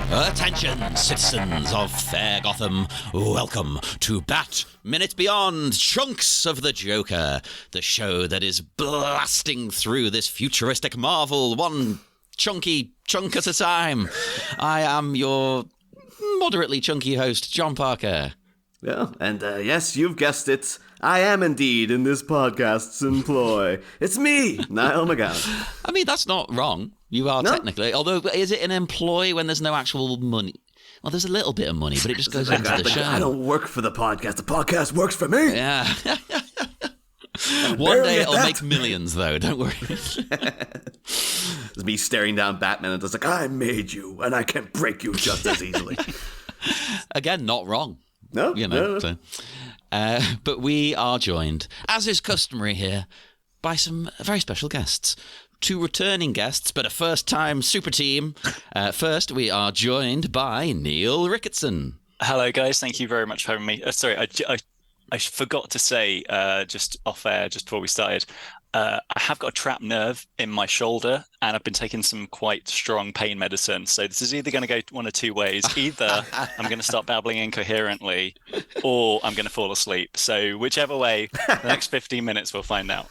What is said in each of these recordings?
Attention, citizens of fair Gotham, welcome to Bat Minute Beyond, Chunkz of the Joker, the show that is blasting through this futuristic marvel, one chunky chunk at a time. I am your moderately chunky host, John Parker. Yeah, and yes, you've guessed it. I am indeed in this podcast's employ. It's me, Niall McGowan. I mean, that's not wrong. You are technically. Although, is it an employ when there's no actual money? Well, there's a little bit of money, but it just goes into the show. I don't work for the podcast. The podcast works for me. Yeah. One day it'll make millions, though. Don't worry. It's me staring down Batman and it's like, I made you, and I can break you just as easily. Again, not wrong. No, you know. no. So. But we are joined, as is customary here, by some very special guests. Two returning guests, but a first-time super team. First, we are joined by Neil Rickatson. Hello, guys. Thank you very much for having me. Sorry, I forgot to say just off air, just before we started, I have got a trapped nerve in my shoulder, and I've been taking some quite strong pain medicine. So this is either going to go one of two ways. Either I'm going to start babbling incoherently, or I'm going to fall asleep. So whichever way, the next 15 minutes we'll find out.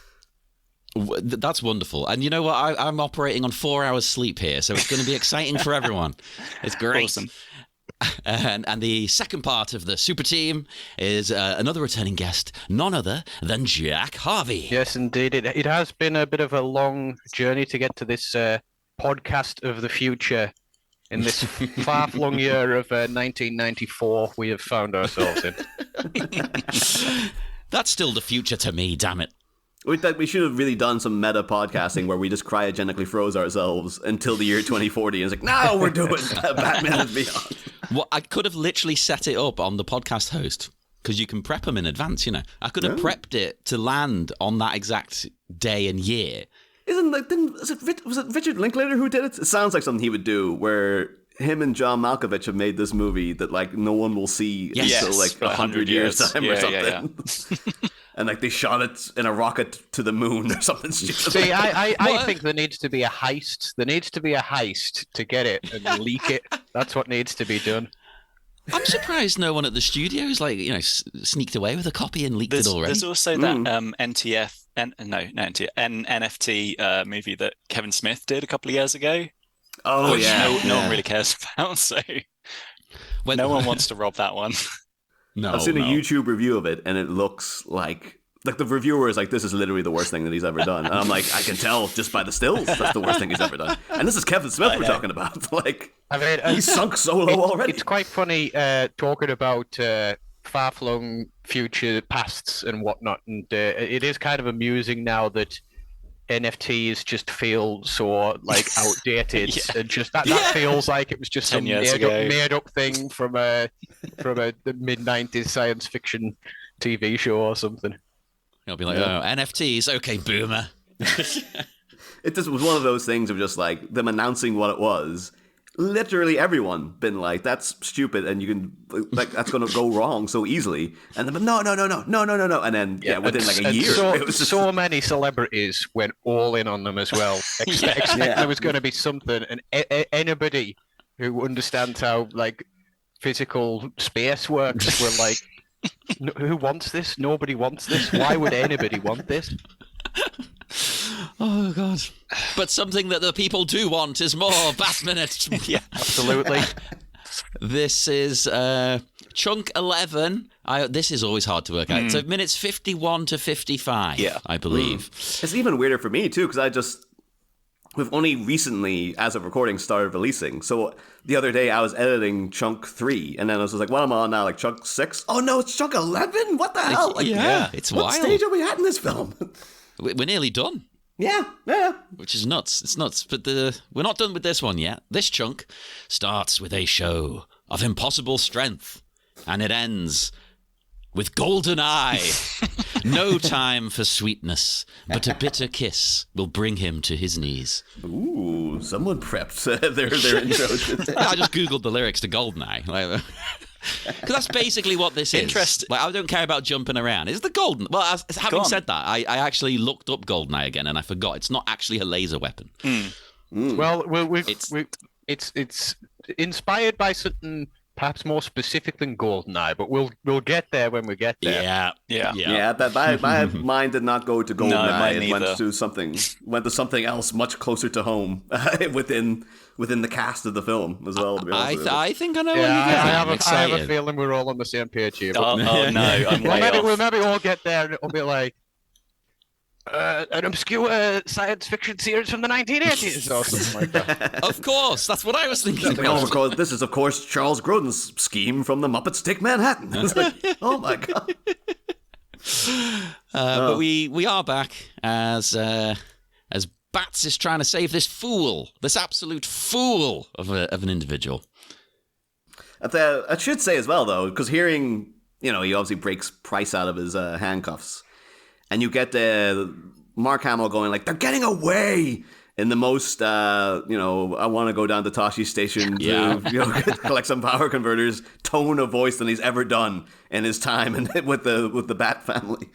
That's wonderful. And you know what? I'm operating on 4 hours sleep here, so it's going to be exciting for everyone. It's great. Awesome. And the second part of the super team is another returning guest, none other than Jack Harvey. Yes, indeed. It has been a bit of a long journey to get to this podcast of the future. In this far-flung year of 1994, we have found ourselves in. That's still the future to me, damn it. We should have really done some meta podcasting where we just cryogenically froze ourselves until the year 2040. And it's like, now we're doing Batman and Beyond. Well, I could have literally set it up on the podcast host, because you can prep them in advance, you know. I could have prepped it to land on that exact day and year. Was it Richard Linklater who did it? It sounds like something he would do, where him and John Malkovich have made this movie that like no one will see until like 100 years time or something. Yeah. And like they shot it in a rocket to the moon or something stupid. See, I think there needs to be a heist. There needs to be a heist to get it and leak it. That's what needs to be done. I'm surprised no one at the studios sneaked away with a copy and leaked it already. There's also that NFT movie that Kevin Smith did a couple of years ago. Oh, which no one really cares about. So no one wants to rob that one. No, I've seen a YouTube review of it, and it looks like the reviewer is like, this is literally the worst thing that he's ever done. And I'm like, I can tell just by the stills that's the worst thing he's ever done. And this is Kevin Smith we're talking about. Like, I mean, he's sunk so low already. It's quite funny talking about far-flung future pasts and whatnot, and it is kind of amusing now that NFTs just feel so like outdated. And just that feels like it was just some made up thing from the mid-90s science fiction TV show or something. You'll be like, oh, NFTs, okay, boomer. It just was one of those things of just like them announcing what it was. Literally everyone been like, that's stupid, and you can like that's going to go wrong so easily. And then no, and then within like a year, it was so many celebrities went all in on them as well. Expect there was going to be something, and anybody who understands how like physical space works were like, who wants this? Nobody wants this. Why would anybody want this? Oh, God. But something that the people do want is more Bat Minute. Yeah, absolutely. This is chunk 11. This is always hard to work out. So minutes 51 to 55, I believe. It's even weirder for me, too, because we've only recently, as of recording, started releasing. So the other day I was editing chunk 3, and then I was like, what am I on now? Like chunk 6? Oh, no, it's chunk 11? What the hell? Like, it's what wild. What stage are we at in this film? We're nearly done. Yeah. Which is nuts. It's nuts. But we're not done with this one yet. This chunk starts with a show of impossible strength, and it ends with golden eye. No time for sweetness, but a bitter kiss will bring him to his knees. Ooh, someone prepped their intro. I just googled the lyrics to Goldeneye. Because that's basically what this is. Like, I don't care about jumping around. It's the golden. Well, having said that, I actually looked up Goldeneye again, and I forgot it's not actually a laser weapon. Well, it's inspired by something perhaps more specific than Goldeneye, but we'll get there when we get there. Yeah. That my mind did not go to Goldeneye. It went to something else much closer to home within the cast of the film as well. To be honest I think I know. I have a feeling we're all on the same page here. Oh no, I'm way off. We'll maybe all get there, and it'll be like an obscure science fiction series from the 1980s or something like that. Of course, that's what I was thinking. This is, of course, Charles Grodin's scheme from the Muppets Take Manhattan. It's like, oh my god. But we are back as Bats is trying to save this absolute fool of an individual. I should say as well, though, because hearing, he obviously breaks Price out of his handcuffs. And you get Mark Hamill going like, they're getting away in the most, I want to go down to Toshi's station to collect some power converters tone of voice than he's ever done in his time and with the Bat family.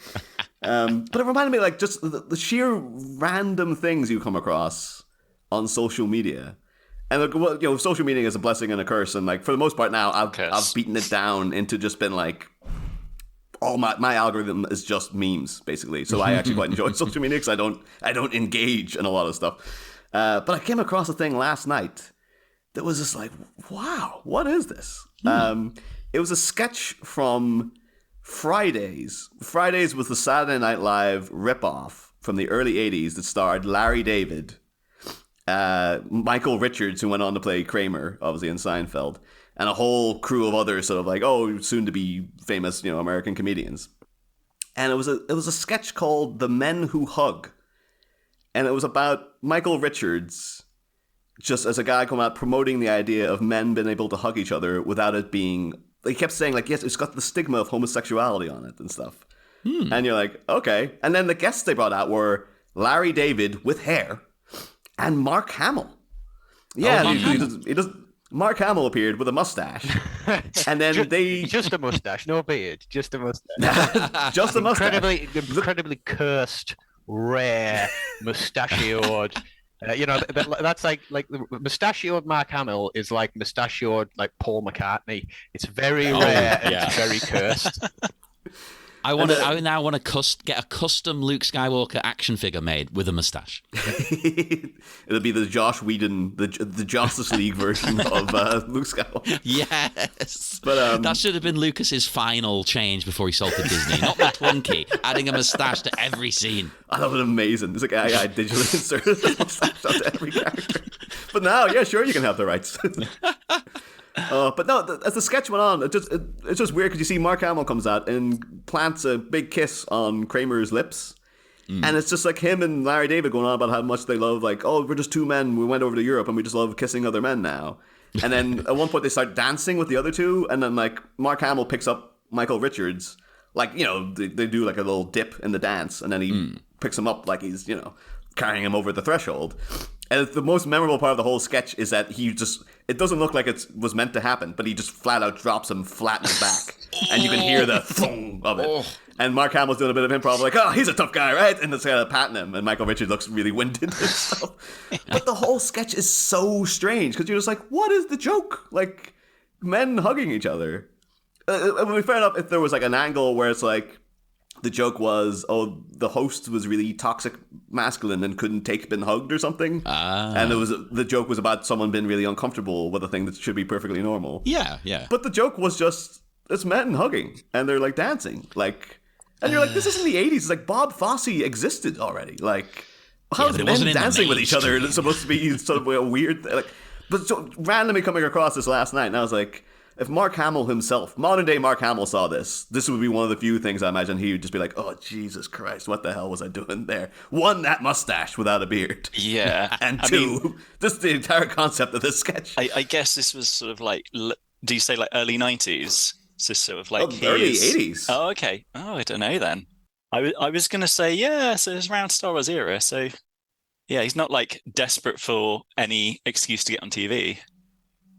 But it reminded me like just the sheer random things you come across on social media. And social media is a blessing and a curse. And like for the most part now, I've beaten it down into just been like, all my algorithm is just memes, basically. So I actually quite enjoy social media because I don't engage in a lot of stuff. But I came across a thing last night that was just like, wow, what is this? It was a sketch from Fridays. Fridays was the Saturday Night Live ripoff from the early 80s that starred Larry David, Michael Richards, who went on to play Kramer, obviously, in Seinfeld, and a whole crew of other sort of like, soon to be famous, American comedians. And it was a sketch called The Men Who Hug. And it was about Michael Richards, just as a guy coming out promoting the idea of men being able to hug each other without it being, he kept saying like, yes, it's got the stigma of homosexuality on it and stuff. And you're like, okay. And then the guests they brought out were Larry David with hair and Mark Hamill. Yeah, he does. Mark Hamill appeared with a mustache, and then just a mustache, no beard, just a mustache, just a mustache. Incredibly cursed, rare, mustachioed. That's like the mustachioed Mark Hamill is like mustachioed like Paul McCartney. It's very rare and it's very cursed. I now want to get a custom Luke Skywalker action figure made with a mustache. It'll be the Josh Whedon, the Justice League version of Luke Skywalker. Yes, but that should have been Lucas's final change before he sold to Disney. Not the Twonky, adding a mustache to every scene. I thought it was amazing. It's like I digitally inserted a mustache onto every character. But now, yeah, sure, you can have the rights. But no, as the sketch went on, it's just weird because you see Mark Hamill comes out and plants a big kiss on Kramer's lips. And it's just like him and Larry David going on about how much they love, like, we're just two men, we went over to Europe and we just love kissing other men now. And then at one point they start dancing with the other two, and then like Mark Hamill picks up Michael Richards, like, they do like a little dip in the dance, and then he picks him up like he's, carrying him over the threshold. And the most memorable part of the whole sketch is that it doesn't look like it was meant to happen, but he just flat out drops him flat in his back. And you can hear the thong of it. And Mark Hamill's doing a bit of improv, like, he's a tough guy, right? And it's kind of patting him. And Michael Richards looks really winded and stuff. But the whole sketch is so strange because you're just like, what is the joke? Like, men hugging each other. It would be fair enough if there was like an angle where it's like, the joke was, the host was really toxic masculine and couldn't take being hugged or something. And the joke was about someone being really uncomfortable with a thing that should be perfectly normal. Yeah. But the joke was just, it's men hugging and they're like dancing. Like, and you're like, this isn't the 80s. It's like Bob Fosse existed already. Like, how's men dancing with each other? It's supposed to be sort of a weird thing. Like, but so randomly coming across this last night, and I was like, if Mark Hamill himself, modern day Mark Hamill, saw this would be one of the few things I imagine he would just be like, oh, Jesus Christ, what the hell was I doing there? One, that mustache without a beard. Yeah. And two, just the entire concept of this sketch. I guess this was sort of like, do you say like early 90s? So sort of like early 80s. Oh, okay. Oh, I don't know then. I was going to say, yeah, so it's around Star Wars era. So yeah, he's not like desperate for any excuse to get on TV.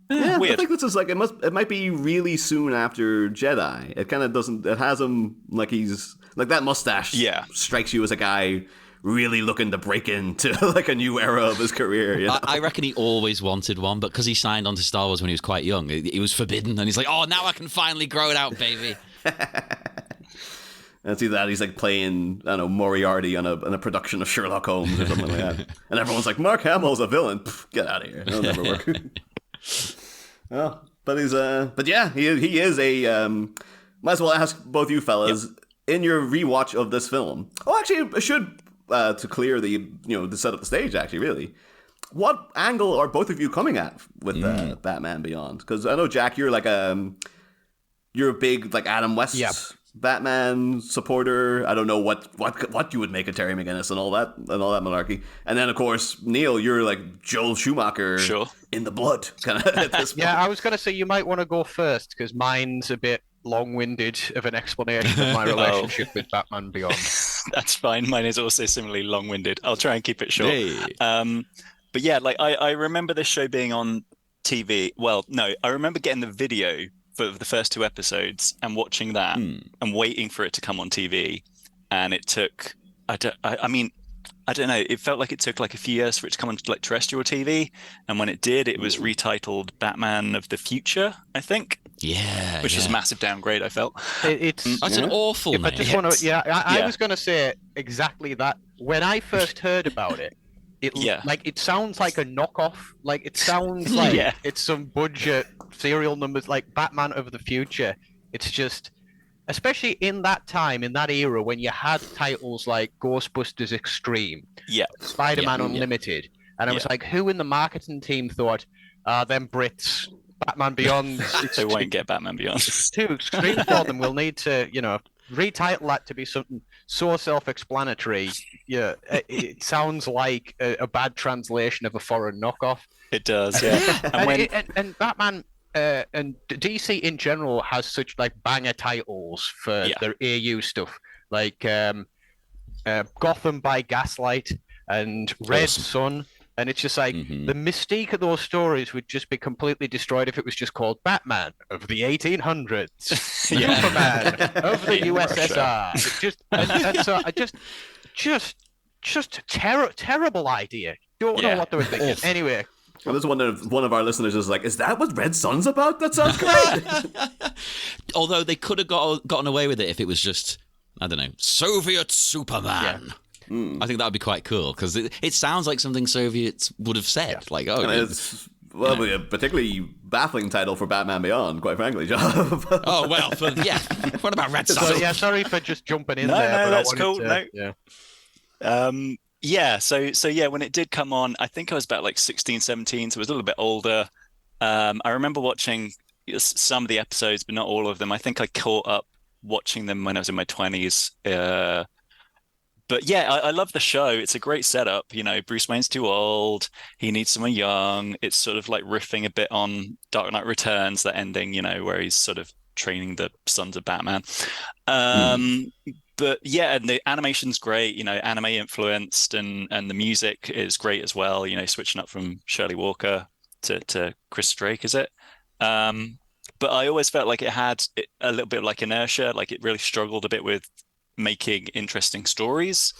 Yeah, weird. I think this is like it might be really soon after Jedi. It kind of doesn't. It has him like he's like that mustache. Yeah, strikes you as a guy really looking to break into like a new era of his career. You know? I reckon he always wanted one, but because he signed on to Star Wars when he was quite young, he was forbidden, and he's like, "Oh, now I can finally grow it out, baby." And see that he's like playing, I don't know, Moriarty on a production of Sherlock Holmes or something like that, and everyone's like, "Mark Hamill's a villain. Pff, get out of here. That'll never work." Well, but he is a. Might as well ask both you fellas in your rewatch of this film. Oh, actually, I should to clear to set up the stage. Actually, really, what angle are both of you coming at with Batman Beyond? Because I know Jack, you're like you're a big like Adam West Batman supporter. I don't know what you would make of Terry McGinnis and all that malarkey. And then of course Neil, you're like Joel Schumacher in the blood kind of at this point. Yeah, I was going to say you might want to go first because mine's a bit long-winded of an explanation of my relationship with Batman Beyond. That's fine. Mine is also similarly long-winded. I'll try and keep it short. Hey. But yeah, like I remember this show being on TV. Well, no, I remember getting the video for the first 2 episodes and watching that and waiting for it to come on TV. And it took, I don't know, it felt like it took like a few years for it to come on like terrestrial TV. And when it did, it was retitled Batman of the Future, I think. Yeah. Which is a massive downgrade, I felt. It's an awful name. I just want to, I was going to say exactly that. When I first heard about it, it sounds like a knockoff. Like it sounds like it's some budget serial numbers like Batman of the Future. It's just, especially in that time, in that era, when you had titles like Ghostbusters Extreme, Spider-Man Unlimited, and I was like, who in the marketing team thought, them Brits, Batman Beyond, they won't get Batman Beyond. It's too extreme for them. We'll need to, retitle that to be something so self-explanatory. Yeah, it sounds like a bad translation of a foreign knockoff. It does, yeah. And Batman and DC in general has such like banger titles for their AU stuff, like Gotham by Gaslight and Red Sun. And it's just like the mystique of those stories would just be completely destroyed if it was just called Batman of the 1800s, Superman of the USSR. So I just a terrible idea. Don't know what they were thinking. Anyway. I was wondering if one of our listeners is like, is that what Red Sun's about? That sounds great. Although they could have gotten away with it if it was just, I don't know, Soviet Superman. Yeah. I think that would be quite cool because it sounds like something Soviets would have said. Yeah. Like, it's a particularly baffling title for Batman Beyond, quite frankly, John. Oh, well, what about Red Sun? Sorry for just jumping in there. No, that's cool. So when it did come on, I think I was about like 16, 17, so I was a little bit older. I remember watching some of the episodes, but not all of them. I think I caught up watching them when I was in my 20s. But yeah, I love the show. It's a great setup. Bruce Wayne's too old. He needs someone young. It's sort of like riffing a bit on Dark Knight Returns, that ending, where he's sort of training the sons of Batman. But yeah, and the animation's great, anime influenced, and the music is great as well, switching up from Shirley Walker to Chris Drake, is it? But I always felt like it had a little bit of like inertia, like it really struggled a bit with making interesting stories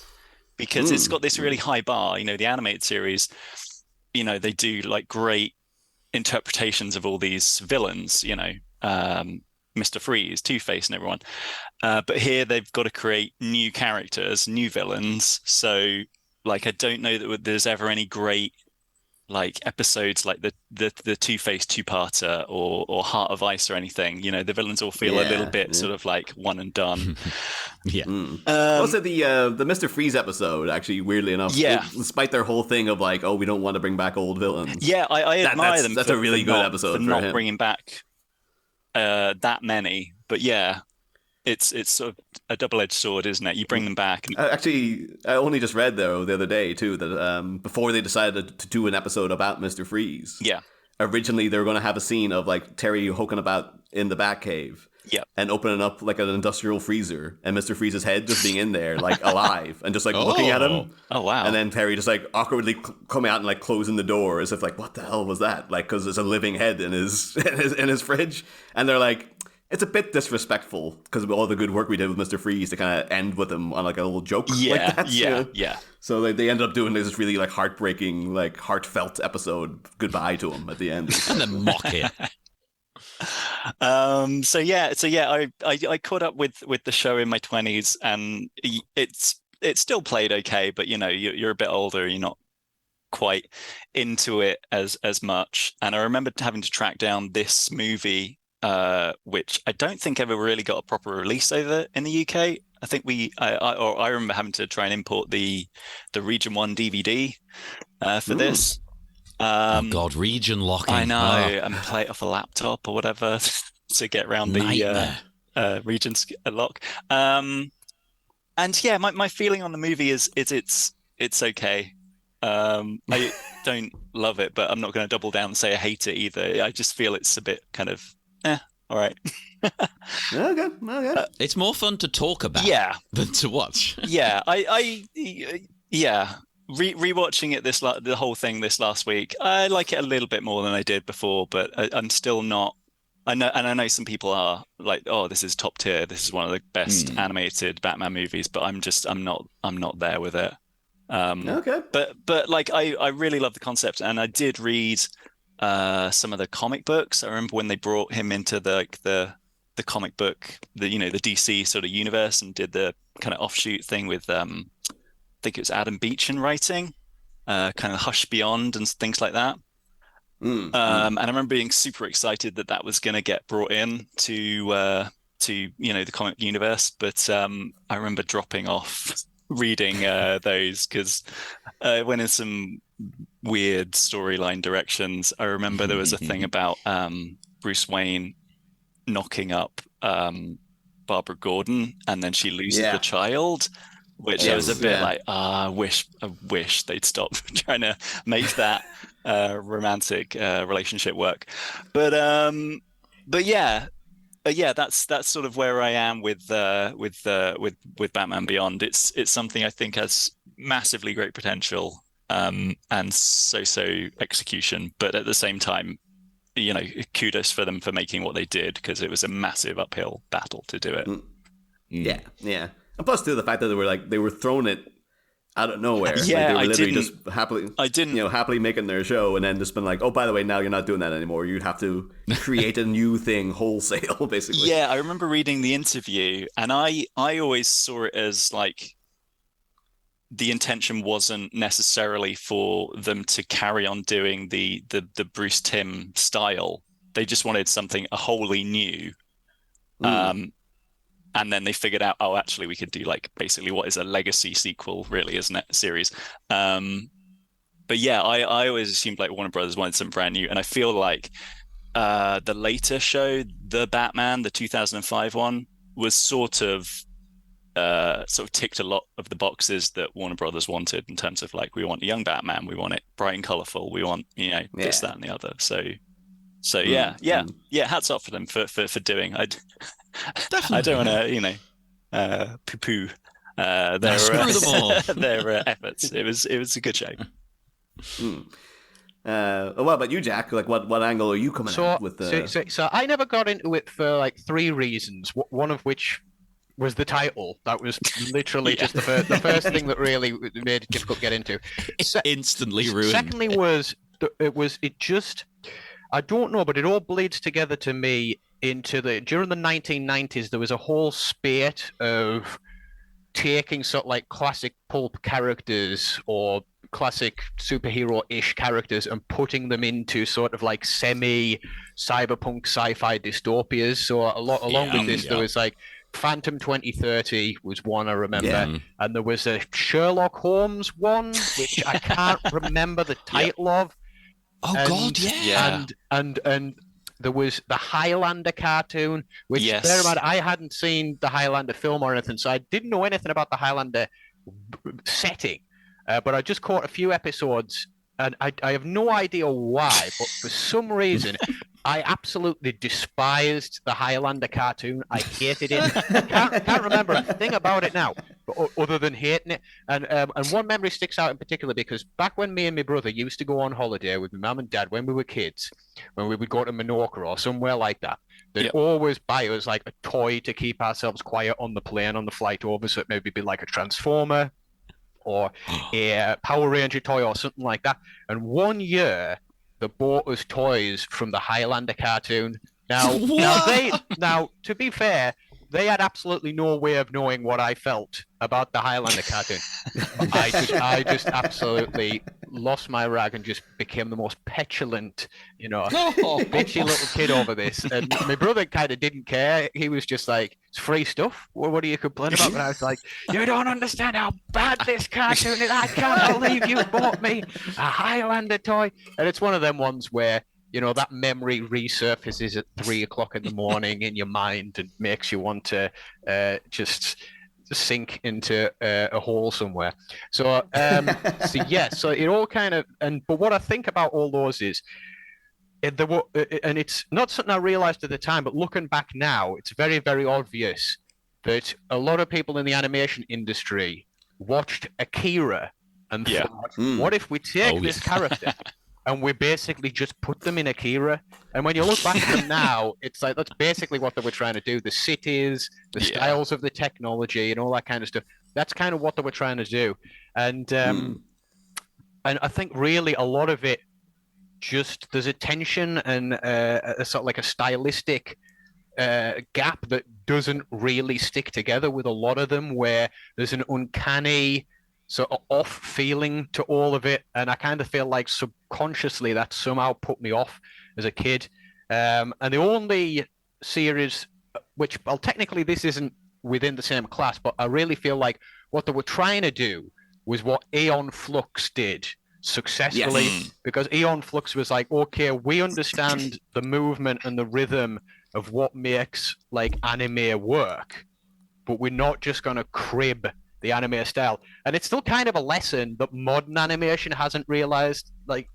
because it's got this really high bar. The animated series, they do like great interpretations of all these villains, Mr. Freeze, Two-Face and everyone. But here they've got to create new characters, new villains. So like, I don't know that there's ever any great like episodes like the Two-Face two-parter or Heart of Ice or anything. The villains all feel a little bit sort of like one and done. Also the Mr. Freeze episode, actually, weirdly enough, despite their whole thing of like, we don't want to bring back old villains. I admire them. That's a really good episode for not bringing back that many. But it's sort of a double-edged sword, isn't it? You bring them back. Actually, I only just read though the other day too that before they decided to do an episode about Mr. Freeze, originally they were going to have a scene of like Terry hoking about in the Batcave. Yeah, and opening up like an industrial freezer, and Mr. Freeze's head just being in there, like alive, and just like looking at him. Oh wow! And then Terry just like awkwardly coming out and like closing the door, as if like, what the hell was that? Like, because there's a living head in his fridge, and they're like, it's a bit disrespectful because of all the good work we did with Mr. Freeze to kind of end with him on like a little joke like that. Yeah. So they ended up doing this really like heartbreaking, like heartfelt episode goodbye to him at the end, and then mock it. I caught up with the show in my 20s, and it's still played okay, but you're a bit older, you're not quite into it as much. And I remember having to track down this movie, which I don't think ever really got a proper release over in the UK. I think I remember having to try and import the Region 1 DVD for this. Oh God, region locking. I know, and play it off a laptop or whatever to get around the region lock. And yeah, my feeling on the movie is it's okay. I don't love it, but I'm not going to double down and say I hate it either. I just feel it's a bit kind of all right. Okay. It's more fun to talk about than to watch. Yeah, Rewatching it the whole thing this last week, I like it a little bit more than I did before, but I'm still not. I know some people are like, oh, this is top tier. This is one of the best animated Batman movies, but I'm not there with it. Okay. But like I really love the concept, and I did read some of the comic books. I remember when they brought him into the comic book, the DC sort of universe, and did the kind of offshoot thing with I think it was Adam Beechin writing, kind of Hush Beyond and things like that. And I remember being super excited that was going to get brought in to the comic universe. But I remember dropping off reading those because I went in some weird storyline directions. I remember there was a thing about Bruce Wayne knocking up Barbara Gordon, and then she loses the child. Which I was a bit like, I wish they'd stop trying to make that romantic relationship work. But that's sort of where I am with Batman Beyond. It's something I think has massively great potential and so execution, but at the same time, kudos for them for making what they did, because it was a massive uphill battle to do it. Yeah. And plus, too, the fact that they were throwing it out of nowhere. Yeah, they were literally just happily making their show, and then just been like, oh, by the way, now you're not doing that anymore. You'd have to create a new thing wholesale, basically. Yeah, I remember reading the interview, and I always saw it as like the intention wasn't necessarily for them to carry on doing the Bruce Timm style. They just wanted something wholly new. And then they figured out, oh, actually, we could do like basically what is a legacy sequel, really, isn't it? Series. But yeah, I always assumed like Warner Brothers wanted something brand new, and I feel like the later show, The Batman, the 2005 one, was sort of ticked a lot of the boxes that Warner Brothers wanted in terms of like, we want a young Batman, we want it bright and colorful, we want this, that, and the other. So yeah. Hats off for them for doing. I don't want to poo-poo their efforts. It was a good show. What about you, Jack? Like, what angle are you coming at with the? So I never got into it for like three reasons. One of which was the title. That was literally just the first thing that really made it difficult to get into. Instantly ruined. Secondly, it just. I don't know, but it all bleeds together to me into during the 1990s, there was a whole spate of taking sort of like classic pulp characters or classic superhero-ish characters and putting them into sort of like semi-cyberpunk sci-fi dystopias. So along with this, there was like Phantom 2030 was one I remember, and there was a Sherlock Holmes one, which I can't remember the title of. Oh, God, yeah. And there was the Highlander cartoon, which bear in mind, I hadn't seen the Highlander film or anything, so I didn't know anything about the Highlander setting. But I just caught a few episodes, and I have no idea why, but for some reason, I absolutely despised the Highlander cartoon. I hated it. Can't remember a thing about it now, other than hating it. And one memory sticks out in particular because back when me and my brother used to go on holiday with my mum and dad when we were kids, when we would go to Menorca or somewhere like that, they'd always buy us like a toy to keep ourselves quiet on the plane on the flight over. So it maybe be like a Transformer or a Power Ranger toy or something like that. And one year, they bought us toys from the Highlander cartoon. Now, to be fair, they had absolutely no way of knowing what I felt about the Highlander cartoon. I just absolutely lost my rag and just became the most petulant, bitchy little kid over this. And my brother kind of didn't care. He was just like, it's free stuff. What are you complaining about? And I was like, you don't understand how bad this cartoon is. I can't believe you bought me a Highlander toy. And it's one of them ones where, that memory resurfaces at 3 o'clock in the morning in your mind and makes you want to just sink into a hole somewhere. So it all kind of, but what I think about all those is, and it's not something I realized at the time, but looking back now, it's very, very obvious that a lot of people in the animation industry watched AKIRA and thought, what if we take this character and we basically just put them in AKIRA? And when you look back at them now, it's like that's basically what they were trying to do. The cities, the styles of the technology, and all that kind of stuff. That's kind of what they were trying to do. And I think really a lot of it, just there's a tension and a sort of like a stylistic gap that doesn't really stick together with a lot of them, where there's an uncanny sort of off feeling to all of it, and I kind of feel like subconsciously that somehow put me off as a kid. And the only series, which, well, technically this isn't within the same class, but I really feel like what they were trying to do was what Aeon Flux did successfully, because Aeon Flux was like, okay, we understand the movement and the rhythm of what makes like anime work, but we're not just going to crib the anime style. And it's still kind of a lesson that modern animation hasn't realized. Like,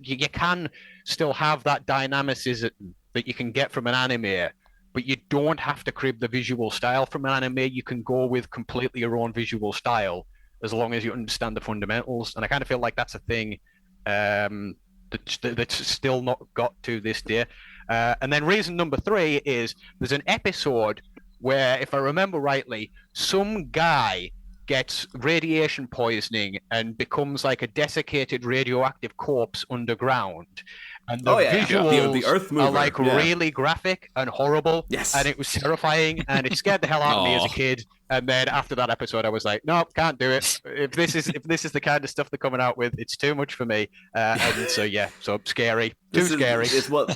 you can still have that dynamicism that you can get from an anime, but you don't have to crib the visual style from an anime. You can go with completely your own visual style as long as you understand the fundamentals. And I kind of feel like that's a thing that's still not got to this day. And then reason number 3 is there's an episode where, if I remember rightly, some guy gets radiation poisoning and becomes like a desiccated radioactive corpse underground. And the visuals the Earth mover, are like really graphic and horrible. Yes. And it was terrifying and it scared the hell out of me as a kid. And then after that episode, I was like, no, can't do it. If this is the kind of stuff they're coming out with, it's too much for me. And so scary. Scary. It's one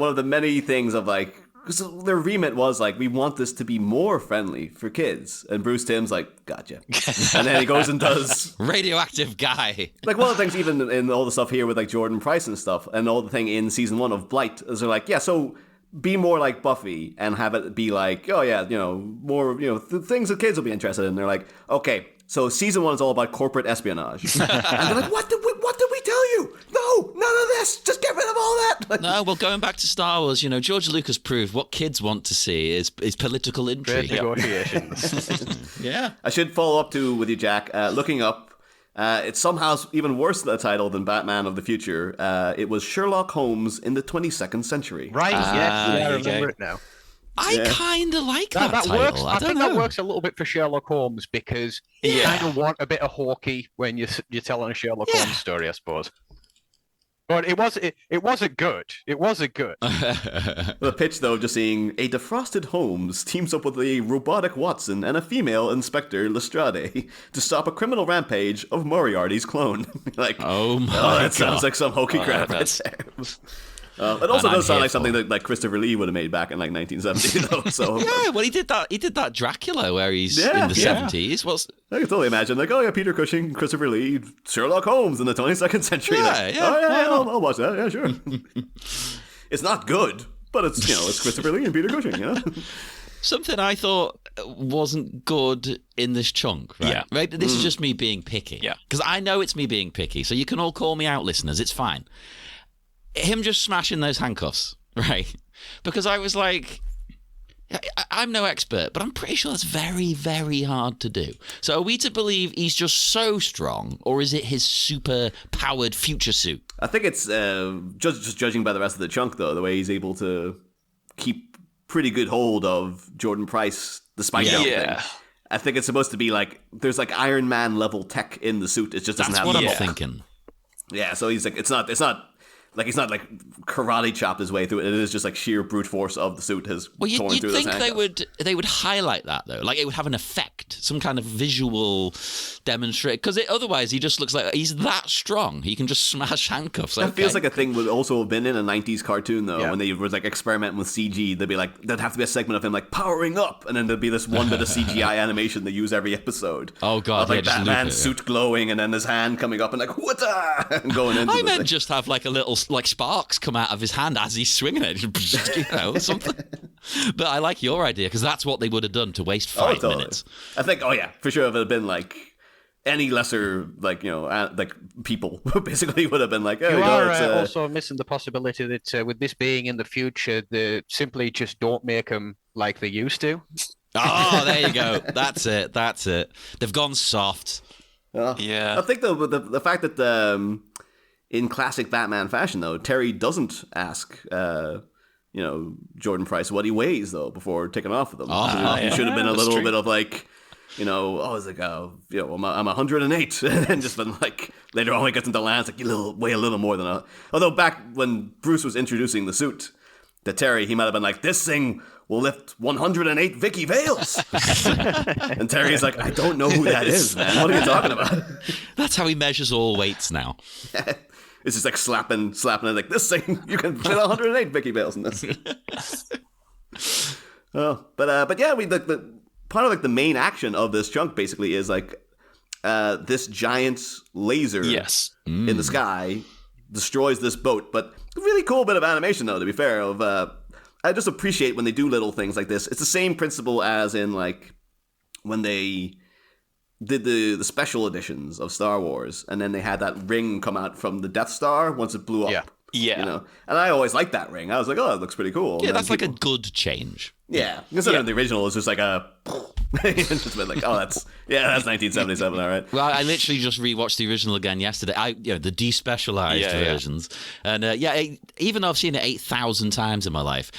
of the many things of like, because their remit was like, we want this to be more friendly for kids. And Bruce Timm's like, gotcha. And then he goes and does... Radioactive guy. Like, one of the things, even in all the stuff here with like Jordan Price and stuff, and all the thing in season 1 of Blight, is they're like, so be more like Buffy and have it be like, more, things that kids will be interested in. And they're like, okay, so season 1 is all about corporate espionage. And they're like, what did we tell you? No, none of this. Just get rid of all that. Like, no, well, going back to Star Wars, George Lucas proved what kids want to see is political intrigue. Negotiations. Yeah. I should follow up with you, Jack. Looking up, it's somehow even worse a title than Batman of the Future. It was Sherlock Holmes in the 22nd Century. Right, I remember it now. I kind of like that title. Works. I think that works a little bit for Sherlock Holmes because you kind of want a bit of hawky when you're telling a Sherlock Holmes story, I suppose. But it wasn't good. It wasn't good. The pitch, though, just seeing a defrosted Holmes teams up with a robotic Watson and a female Inspector Lestrade to stop a criminal rampage of Moriarty's clone. Like, oh my God. That sounds like some hokey crap right there. It also does sound like something that like Christopher Lee would have made back in like 1970, though. So yeah, well, he did that Dracula where he's in the 70s. I can totally imagine like, Peter Cushing, Christopher Lee, Sherlock Holmes in the 22nd century. I'll watch that. Yeah, sure. It's not good, but it's it's Christopher Lee and Peter Cushing. Something I thought wasn't good in this chunk, right? Yeah. Right? This is just me being picky. Yeah. Because I know it's me being picky, so you can all call me out, listeners. It's fine. Him just smashing those handcuffs, right? Because I was like, I'm no expert, but I'm pretty sure that's very, very hard to do. So are we to believe he's just so strong, or is it his super-powered future suit? I think it's just judging by the rest of the chunk, though, the way he's able to keep pretty good hold of Jordan Price despite everything. Yeah. I think it's supposed to be like there's like Iron Man level tech in the suit. It just doesn't have what the I'm thinking. Yeah, so he's like it's not like he's not like karate chopped his way through it. It is just like sheer brute force of the suit has torn you'd through think those handcuffs. they would highlight that though, like it would have an effect, some kind of visual demonstrate. Because otherwise, he just looks like he's that strong. He can just smash handcuffs. That feels like a thing would also have been in a '90s cartoon though. When they were like experimenting with CG, there'd have to be a segment of him like powering up, and then there'd be this one bit of CGI animation they use every episode. Oh god, of, like Batman's suit glowing, and then his hand coming up and like what and going into. I meant just have like a little like sparks come out of his hand as he's swinging it, something. But I like your idea because that's what they would have done to waste 5 minutes. I think, for sure, if it had been like any lesser, like like people, basically would have been like, you are also missing the possibility that with this being in the future, they simply just don't make them like they used to. Oh, there you go. That's it. They've gone soft. I think the fact that in classic Batman fashion, though, Terry doesn't ask, Jordan Price what he weighs, though, before taking off with him. He should have been a little bit of like, it's like, I'm 108, and then just been like, later on when he gets into land, it's like, you weigh a little more than a. Although back when Bruce was introducing the suit to Terry, he might have been like, this thing will lift 108 Vicky Vales. And Terry's like, I don't know who that is, man. What are you talking about? That's how he measures all weights now. It's just like slapping it like this thing. You can fit 108 Vicky Vales in this. But yeah, the part of like the main action of this chunk basically is like this giant laser in the sky destroys this boat. But a really cool bit of animation, though, to be fair. I just appreciate when they do little things like this. It's the same principle as in like when they did the special editions of Star Wars, and then they had that ring come out from the Death Star once it blew up. Yeah. And I always liked that ring. I was like, oh, it looks pretty cool. Yeah, that's like a good change. Yeah, considering the original is just like a. It's just been like, that's 1977, all right. Well, I literally just rewatched the original again yesterday. The despecialized versions, and even though I've seen it 8,000 times in my life.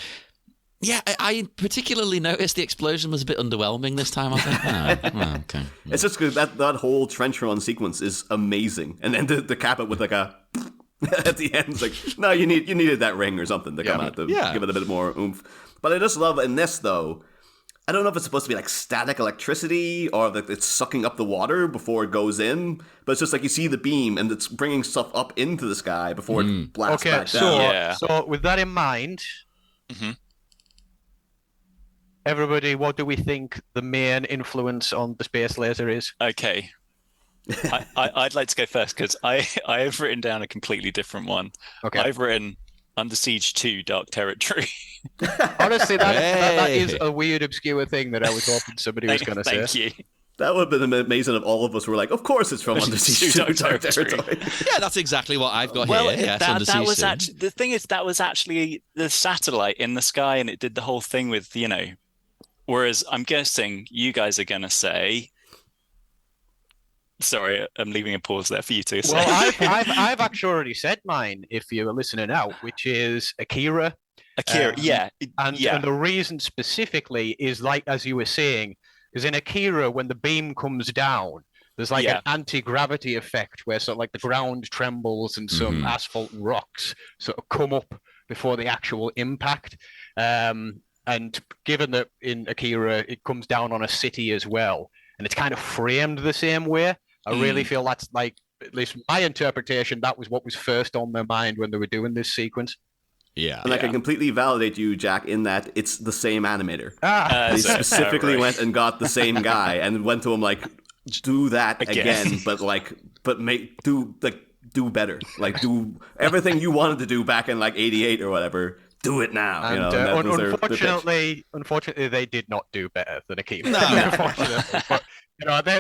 Yeah, I particularly noticed the explosion was a bit underwhelming this time. I think, okay. It's just because that whole trench run sequence is amazing, and then to cap it with like a at the end, it's like, no, you needed that ring or something to come out to give it a bit more oomph. But I just love in this though. I don't know if it's supposed to be like static electricity or that it's sucking up the water before it goes in, but it's just like you see the beam and it's bringing stuff up into the sky before it blasts back down. So with that in mind. Mm-hmm. Everybody, what do we think the main influence on the space laser is? Okay. I'd like to go first because I have written down a completely different one. Okay. I've written Under Siege 2 Dark Territory. Honestly, that is a weird, obscure thing that I was hoping somebody was going to say. Thank you. That would have been amazing if all of us were like, of course it's from Under Siege 2 Dark Territory. Yeah, that's exactly what I've got here. Yes, that was actually, the thing is, that was actually the satellite in the sky and it did the whole thing with, whereas I'm guessing you guys are going to say... Sorry, I'm leaving a pause there for you to say. Well, I've actually already said mine, if you were listening out, which is AKIRA. AKIRA, And the reason specifically is, like, as you were saying, is in AKIRA, when the beam comes down, there's like an anti-gravity effect where sort of like the ground trembles and some asphalt and rocks sort of come up before the actual impact. And given that in AKIRA, it comes down on a city as well, and it's kind of framed the same way, I really feel that's like, at least my interpretation, that was what was first on their mind when they were doing this sequence. Yeah. And I can completely validate you, Jack, in that it's the same animator. They specifically went and got the same guy and went to him like, do that again do better. Like, do everything you wanted to do back in like 88 or whatever. do it now. And, unfortunately, they did not do better than AKIRA. No. Unfortunately, but,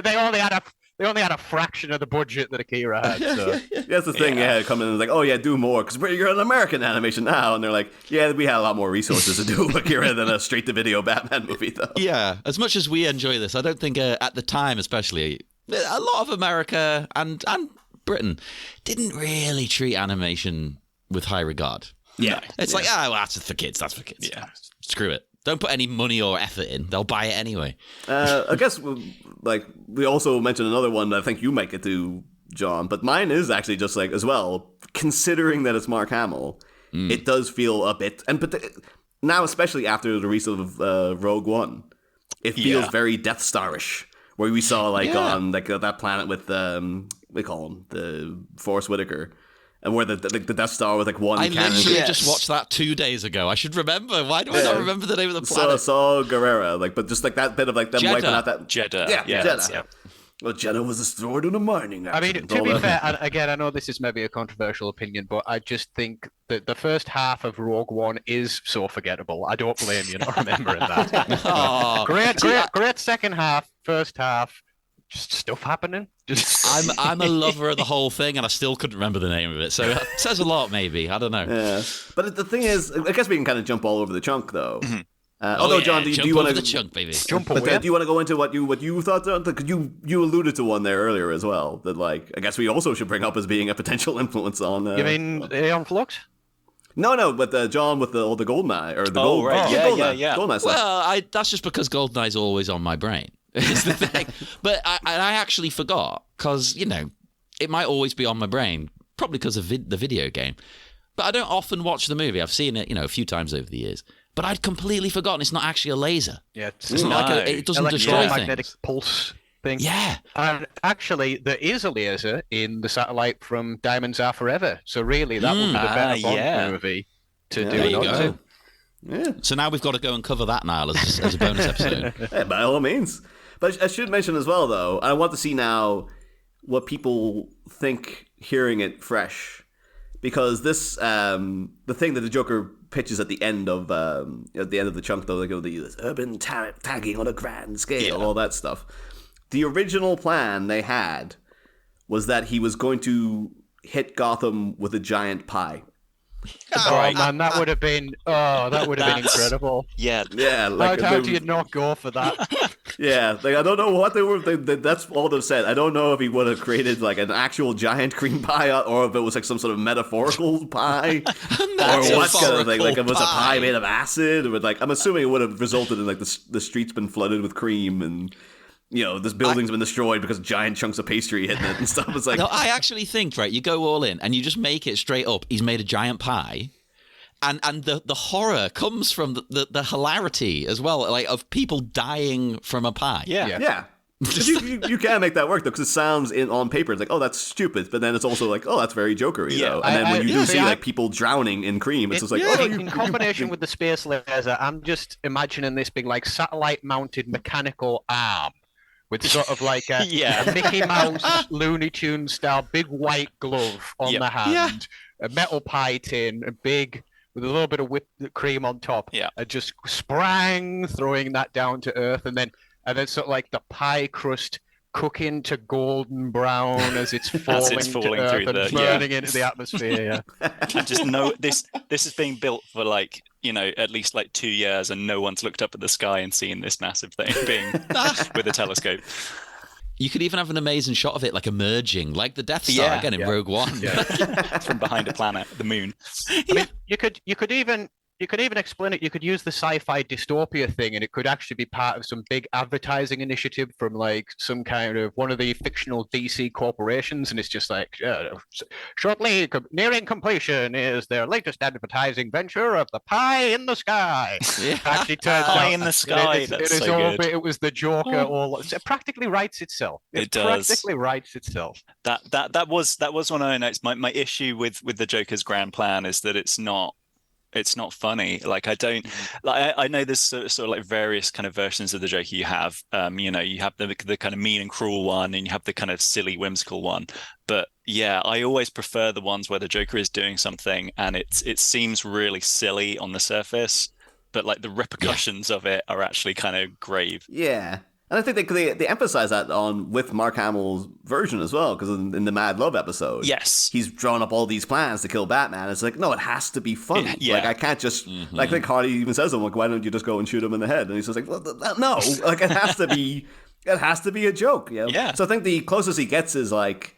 they only had a fraction of the budget that AKIRA had. So. That's the thing. Yeah, come in and like, oh yeah, do more because you're an American animation now, and they're like, yeah, we had a lot more resources to do AKIRA than a straight-to-video Batman movie, though. Yeah, as much as we enjoy this, I don't think at the time, especially, a lot of America and Britain didn't really treat animation with high regard. Yeah, it's like, that's for kids. That's for kids. Yeah, screw it. Don't put any money or effort in. They'll buy it anyway. I guess, like, we also mentioned another one that I think you might get to, John, but mine is actually just like, as well, considering that it's Mark Hamill, it does feel a bit, but now, especially after the release of Rogue One, it feels very Death Star-ish, where we saw, like, on like that planet with, we call him, the Forrest Whitaker, and where the Death Star was like one cannon. I literally just watched that 2 days ago. I should remember. Why do I not remember the name of the planet? Saw Gerrera, like, but just like that bit of like them wiping out that Jeddah. Jeddah. Yeah. Well, Jeddah was destroyed in a mining accident. I mean, to be fair, and again, I know this is maybe a controversial opinion, but I just think that the first half of Rogue One is so forgettable. I don't blame you not remembering that. Great second half, first half. Just stuff happening. I'm a lover of the whole thing, and I still couldn't remember the name of it. So it says a lot, maybe. I don't know. Yeah, but the thing is, I guess we can kind of jump all over the chunk, though. Mm-hmm. Although, John, do you want to the chunk, baby? Jump away. Do you want to go into what you thought? Because you alluded to one there earlier as well. That, like, I guess we also should bring up as being a potential influence on. You mean Aeon Flux? No, but John with the Goldeneye or the Gold. Right. Yeah. Goldeneye stuff. Well, that's just because Goldeneye's always on my brain. Is the thing. But I actually forgot because, it might always be on my brain, probably because of the video game. But I don't often watch the movie. I've seen it, a few times over the years. But I'd completely forgotten it's not actually a laser. Yeah, it's not like it doesn't destroy things. Electromagnetic pulse thing. Yeah. And actually, there is a laser in the satellite from Diamonds Are Forever. So really, that would be the better Bond movie to do it. Yeah. So now we've got to go and cover that now as a bonus episode. Yeah, by all means. But I should mention as well, though, I want to see now what people think hearing it fresh. Because this, the thing that the Joker pitches at the end of the chunk, though, they go, this urban tagging on a grand scale, all that stuff. The original plan they had was that he was going to hit Gotham with a giant pie. Oh man, that would have been incredible. Yeah. Like, how do you not go for that? Yeah, like I don't know what they were. That's all they've said. I don't know if he would have created like an actual giant cream pie, or if it was like some sort of metaphorical pie, or what kind of thing. Like it was a pie made of acid. Or like I'm assuming it would have resulted in like the streets been flooded with cream and. This building's been destroyed because giant chunks of pastry hitting it and stuff. It's like, no, I actually think, right, you go all in and you just make it straight up. He's made a giant pie. And the horror comes from the hilarity as well, like of people dying from a pie. Yeah. you can't make that work, though, because it sounds on paper, it's like, oh, that's stupid. But then it's also like, oh, that's very Joker-y, though. And then when you do see like people drowning in cream, it's just like, oh, in combination with the space laser, I'm just imagining this being like satellite-mounted mechanical arm. With sort of like a Mickey Mouse Looney Tunes style big white glove on the hand, a metal pie tin, a big with a little bit of whipped cream on top, and just sprang throwing that down to earth, and then sort of like the pie crust cooking to golden brown as it's falling through and burning into the atmosphere. I just know this is being built for like at least like 2 years, and no one's looked up at the sky and seen this massive thing being with a telescope. You could even have an amazing shot of it like emerging, like the Death Star again in Rogue One, from behind a planet, the moon. I mean, you could even explain it. You could use the sci-fi dystopia thing, and it could actually be part of some big advertising initiative from like some kind of one of the fictional DC corporations, and it's just like shortly nearing completion is their latest advertising venture of the pie in the sky. Actually turns pie out in the sky. It was the Joker. It practically writes itself. It does. Practically writes itself. That was one of my notes. My issue with the Joker's grand plan is that it's not it's not funny. Like I know there's sort of like various kind of versions of the Joker you have. You know, you have the kind of mean and cruel one, and you have the kind of silly whimsical one. But yeah, I always prefer the ones where the Joker is doing something and it seems really silly on the surface, but like the repercussions of it are actually kind of grave. Yeah. And I think they emphasize that with Mark Hamill's version as well, because in the Mad Love episode, yes, he's drawn up all these plans to kill Batman. It's like, no, it has to be funny. Yeah. Like, I can't just, like, I think Hardy even says to him, like, why don't you just go and shoot him in the head? And he's just like, well, no, like, it has to be a joke. You know? Yeah. So I think the closest he gets is, like,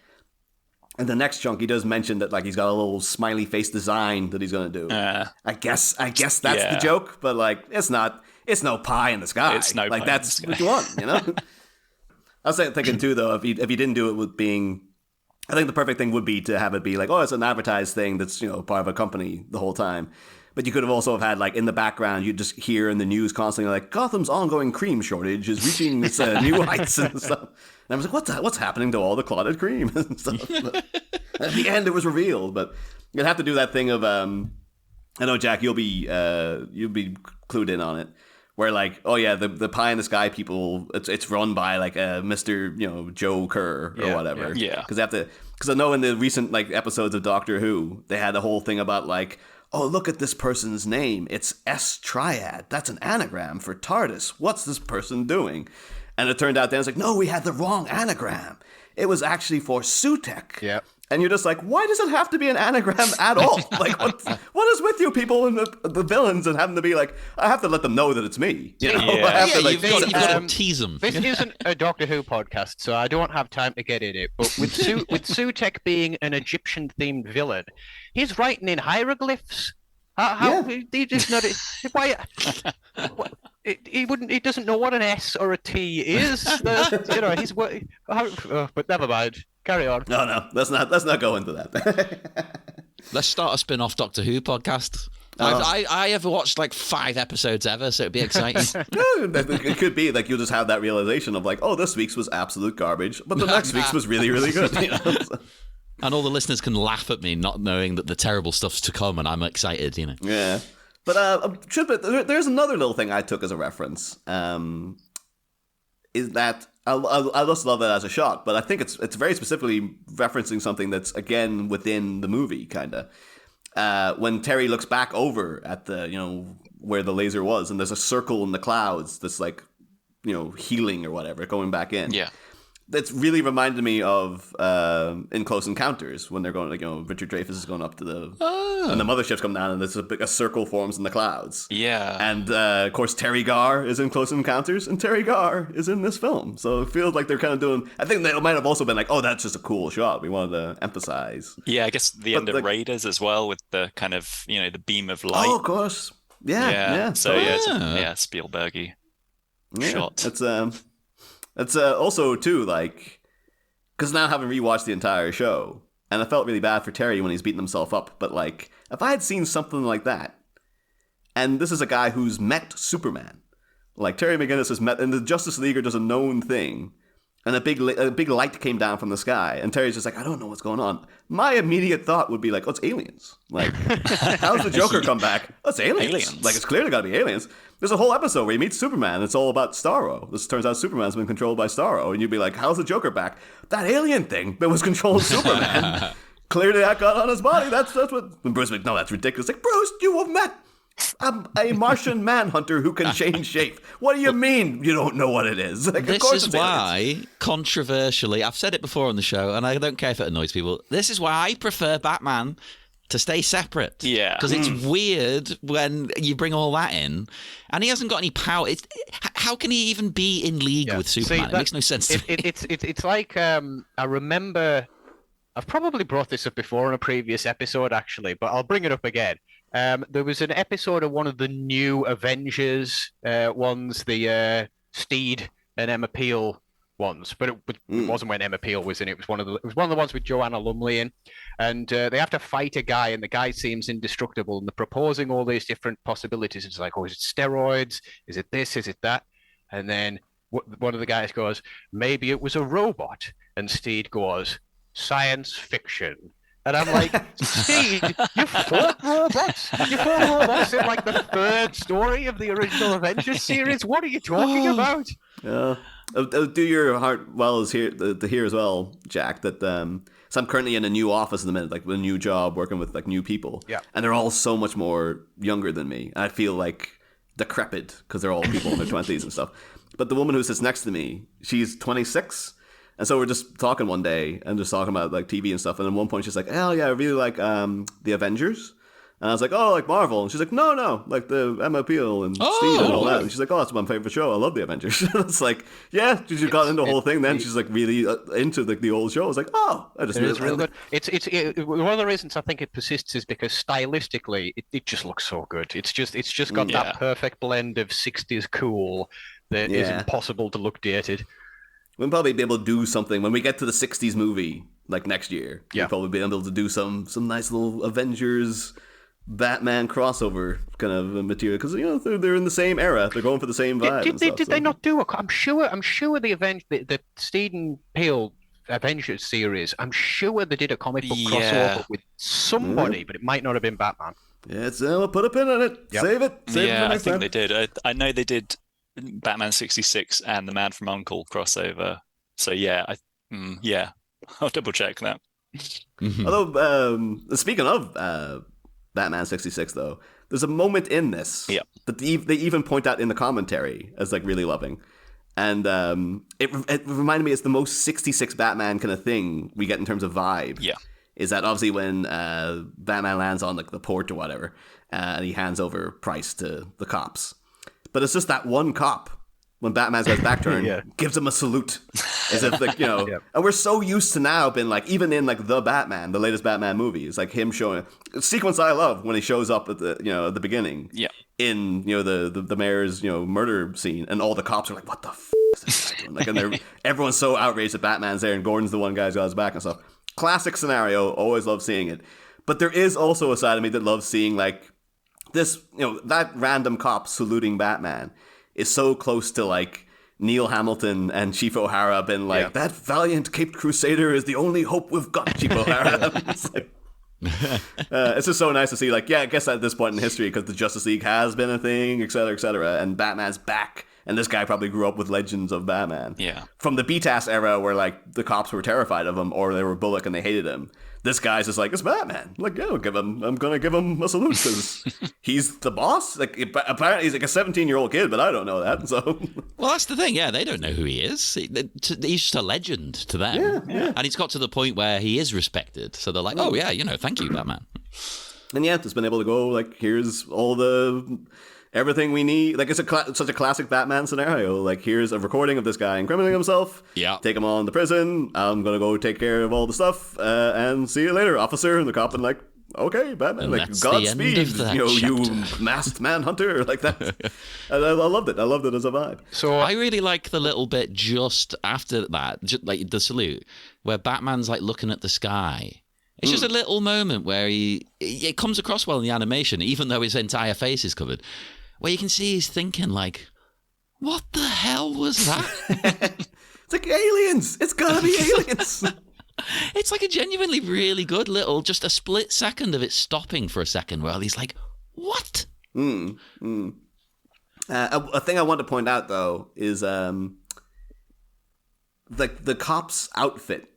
in the next chunk, he does mention that, like, he's got a little smiley face design that he's going to do. I guess that's the joke, but, like, it's not. It's no pie in the sky. It's no like pie that's in the sky. what you want, you know. I was thinking too, though, if you didn't do it with being, I think the perfect thing would be to have it be like, oh, it's an advertised thing that's, you know, part of a company the whole time. But you could have also had, like, in the background, you just hear in the news constantly, like, Gotham's ongoing cream shortage is reaching its new heights and stuff. And I was like, what's happening to all the clotted cream and stuff? But at the end, it was revealed. But you'd have to do that thing of, I know, Jack, you'll be clued in on it. Where, like, oh yeah, the pie in the sky people, it's run by like a Mr. you know, Joe Kerr or whatever. Yeah. Because I know in the recent like episodes of Doctor Who, they had a whole thing about like, oh, look at this person's name, it's S Triad. That's an anagram for TARDIS. What's this person doing? And it turned out then it's like, no, we had the wrong anagram. It was actually for Sutek. Yeah. And you're just like, why does it have to be an anagram at all? Like, what is with you people and the villains and having to be like, I have to let them know that it's me. You know? Yeah. I have to, like, you've got to tease them. This isn't a Doctor Who podcast, so I don't have time to get in it. But with Sutek being an Egyptian-themed villain, he's writing in hieroglyphs. He just not why? He doesn't know what an S or a T is. You know, he's but never mind. Carry on. No, let's not go into that. Let's start a spin-off Doctor Who podcast. I ever watched like 5 episodes ever, so it'd be exciting. It could be like you'll just have that realization of like, oh, this week's was absolute garbage, but the next week's was really, really good. You know? And all the listeners can laugh at me, not knowing that the terrible stuff's to come, and I'm excited. You know. Yeah, but there's another little thing I took as a reference. Is that I just love that as a shot, but I think it's very specifically referencing something that's again within the movie, kind of. When Terry looks back over at the, you know, where the laser was, and there's a circle in the clouds that's like, you know, healing or whatever, going back in. Yeah. That's really reminded me of in Close Encounters when they're going, like, you know, Richard Dreyfuss is going up to and the mothership's come down and there's a circle forms in the clouds. Yeah. And of course Terry Garr is in Close Encounters and Terry Garr is in this film. So it feels like they're kind of doing, I think they might have also been like, oh, that's just a cool shot. We wanted to emphasize. Yeah, I guess the end of Raiders as well with the kind of, you know, the beam of light. Oh, of course. Yeah. So it's Spielberg-y shot. It's also, too, like, because now having rewatched the entire show, and I felt really bad for Terry when he's beating himself up, but, like, if I had seen something like that, and this is a guy who's met Superman, like, Terry McGinnis has met, and the Justice League does a known thing, and a big light came down from the sky, and Terry's just like, I don't know what's going on. My immediate thought would be like, oh, it's aliens. Like, how's the Joker come back? Oh, it's aliens. Like, it's clearly got to be aliens. There's a whole episode where he meets Superman. It's all about Starro. This turns out Superman's been controlled by Starro, and you'd be like, how's the Joker back? That alien thing that was controlling Superman. Clearly that got on his body. That's what... And Bruce was like, no, that's ridiculous. Like, Bruce, you have met a Martian manhunter who can change shape. What do you mean you don't know what it is? Like, this is why, controversially, I've said it before on the show, and I don't care if it annoys people, this is why I prefer Batman to stay separate. Yeah. Because it's weird when you bring all that in, and he hasn't got any power. How can he even be in league with Superman? It makes no sense to me. It's like, I remember, I've probably brought this up before in a previous episode, actually, but I'll bring it up again. There was an episode of one of the new Avengers ones, the Steed and Emma Peel ones, but it wasn't when Emma Peel was in it. It was one of the ones with Joanna Lumley in, and they have to fight a guy, and the guy seems indestructible, and they're proposing all these different possibilities. It's like, oh, is it steroids? Is it this? Is it that? And then one of the guys goes, maybe it was a robot, and Steed goes, science fiction. And I'm like, Steve, you fought robots? You fought robots in like the third story of the original Avengers series? What are you talking about? Yeah. Do your heart well is here to hear as well, Jack, that so I'm currently in a new office in the minute, like with a new job, working with like new people. Yeah. And they're all so much more younger than me. And I feel like decrepit because they're all people in their 20s and stuff. But the woman who sits next to me, she's 26. And so we're just talking one day and just talking about like TV and stuff. And at one point she's like, "Oh yeah, I really like the Avengers." And I was like, "Oh, like Marvel." And she's like, "No, like the Emma Peel and Steve and all that." And she's like, "Oh, that's my favorite show. I love the Avengers." It's like, yeah, she got into the whole thing. Then she's like really into like the old show. I was like, "Oh, I just it's real good." It's one of the reasons I think it persists is because stylistically it just looks so good. It's just got that perfect blend of 60s cool that is impossible to look dated. We'll probably be able to do something when we get to the 60s movie like next year. We'll probably be able to do some nice little Avengers Batman crossover kind of material because they're in the same era. They're going for the same vibe. Did they not do I'm sure the Steven Peele Avengers series. I'm sure they did a comic book crossover with somebody, but it might not have been Batman. Yeah, we'll put a pin on it. Yep. Save it. I think they did. I know they did Batman 66 and the Man from U.N.C.L.E. crossover. So I'll double check that. Although speaking of Batman 66 though, there's a moment in this that they even point out in the commentary as like really loving, and it reminded me it's the most 66 Batman kind of thing we get in terms of vibe. Is that obviously when Batman lands on like the port or whatever, and he hands over Price to the cops. But it's just that one cop, when Batman's got his back turned, gives him a salute. As if, like, and we're so used to now being like, even in like the Batman, the latest Batman movie, it's like him showing a sequence I love when he shows up at the, at the beginning. In, the mayor's, murder scene, and all the cops are like, what the f is this guy doing? Like, and everyone's so outraged that Batman's there and Gordon's the one guy who's got his back and stuff. Classic scenario, always love seeing it. But there is also a side of me that loves seeing like, this, that random cop saluting Batman is so close to like Neil Hamilton and Chief O'Hara been like, that valiant Caped Crusader is the only hope we've got, Chief O'Hara. It's like, it's just so nice to see, like, I guess at this point in history, because the Justice League has been a thing, et cetera, and Batman's back. And this guy probably grew up with legends of Batman. From the BTAS era where like the cops were terrified of him or they were Bullock and they hated him. This guy's just like, it's Batman. Like, I'm going to give him a salute because he's the boss. Like, apparently he's like a 17-year-old kid, but I don't know that. So, well, that's the thing. Yeah, they don't know who he is. He's just a legend to them. And he's got to the point where he is respected. So they're like, oh, yeah, thank you, Batman. And it's been able to go, like, here's all everything we need. Like, it's such a classic Batman scenario. Like, here's a recording of this guy incriminating himself. Take him on to prison. I'm gonna go take care of all the stuff and see you later, officer. And the cop and like, okay, Batman, like, Godspeed, you masked manhunter, like that. And I loved it. I loved it as a vibe. So I really like the little bit just after that, just like the salute, where Batman's like looking at the sky. It's just a little moment where it comes across well in the animation, even though his entire face is covered, where you can see he's thinking like, what the hell was that? It's like aliens. It's gotta be aliens. It's like a genuinely really good little, just a split second of it stopping for a second while he's like, what? A thing I want to point out though is like the cop's outfit.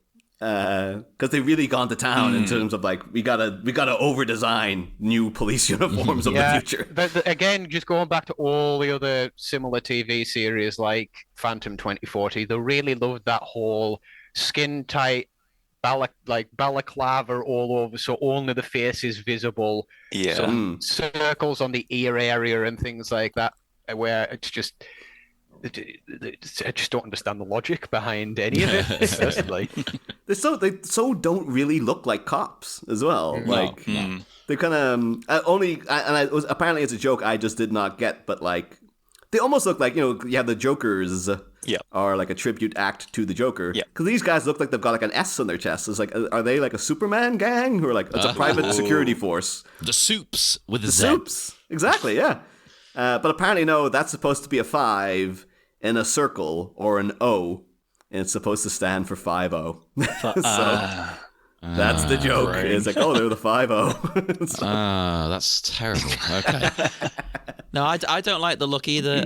Because they've really gone to town in terms of like we gotta over design new police uniforms of the future. Again, just going back to all the other similar TV series like Phantom 2040, they really loved that whole skin tight balaclava all over, so only the face is visible. Some circles on the ear area and things like that, where it's just. I just don't understand the logic behind any of it. Personally, they so don't really look like cops as well. Like they kind of apparently it's a joke I just did not get, but like they almost look like you have the Jokers. Are like a tribute act to the Joker. Because these guys look like they've got like an S on their chest. It's like, are they like a Superman gang who are like it's a private security force? The Soups with the Soups, exactly, yeah. But apparently no, that's supposed to be a 5. In a circle or an O, and it's supposed to stand for 5-0. That's the joke. Right. It's like, oh, they're the 5-0. That's terrible. Okay. No, I don't like the look either.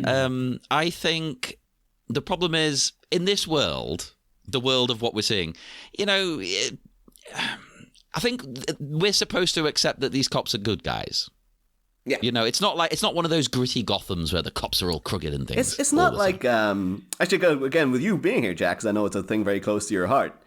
I think the problem is, in this world, the world of what we're seeing, I think we're supposed to accept that these cops are good guys. Yeah. It's not one of those gritty Gothams where the cops are all crooked and things. It's not like, actually, again, with you being here, Jack, because I know it's a thing very close to your heart,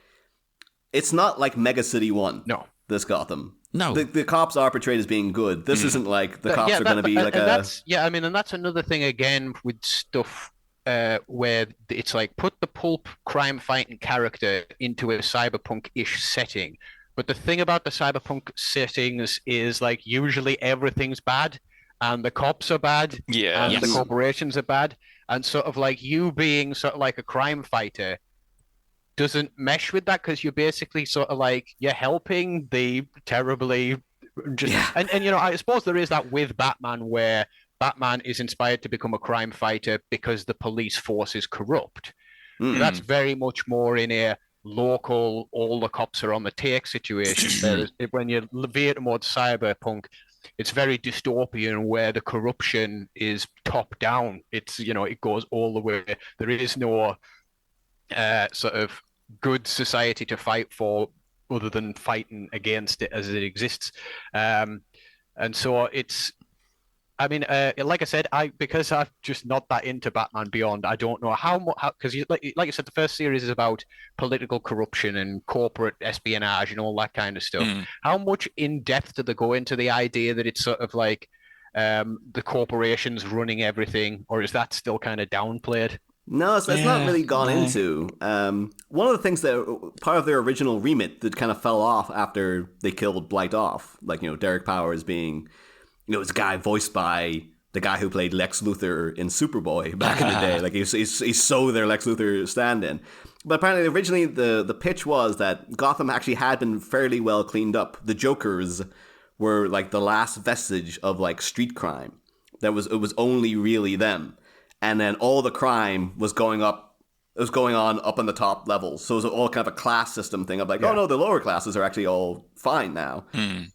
it's not like Mega City 1. No. This Gotham. No. The cops are portrayed as being good. This isn't like the cops are going to be like a... And that's another thing, again, with stuff where it's like, put the pulp crime-fighting character into a cyberpunk-ish setting. But the thing about the cyberpunk settings is, like, usually everything's bad, and the cops are bad, and the corporations are bad, and sort of like you being sort of like a crime fighter doesn't mesh with that, because you're basically sort of like, you're helping the terribly and I suppose there is that with Batman, where Batman is inspired to become a crime fighter because the police force is corrupt. That's very much more in a local, all the cops are on the take situation. When you veer towards cyberpunk, it's very dystopian, where the corruption is top down. It's it goes all the way. There is no sort of good society to fight for other than fighting against it as it exists. And so it's, like I said, because I'm just not that into Batman Beyond, I don't know how because like you said, the first series is about political corruption and corporate espionage and all that kind of stuff. How much in depth do they go into the idea that it's sort of like the corporations running everything, or is that still kind of downplayed? No, it's not really gone into. One of the things that part of their original remit that kind of fell off after they killed Blight off, like, Derek Powers being, this guy voiced by the guy who played Lex Luthor in Superboy back in the day. Like, he's so their Lex Luthor stand-in. But apparently, originally, the pitch was that Gotham actually had been fairly well cleaned up. The Jokers were, like, the last vestige of, like, street crime. It was only really them. And then all the crime was going on up in the top levels. So it was all kind of a class system thing of like, oh no, the lower classes are actually all fine now.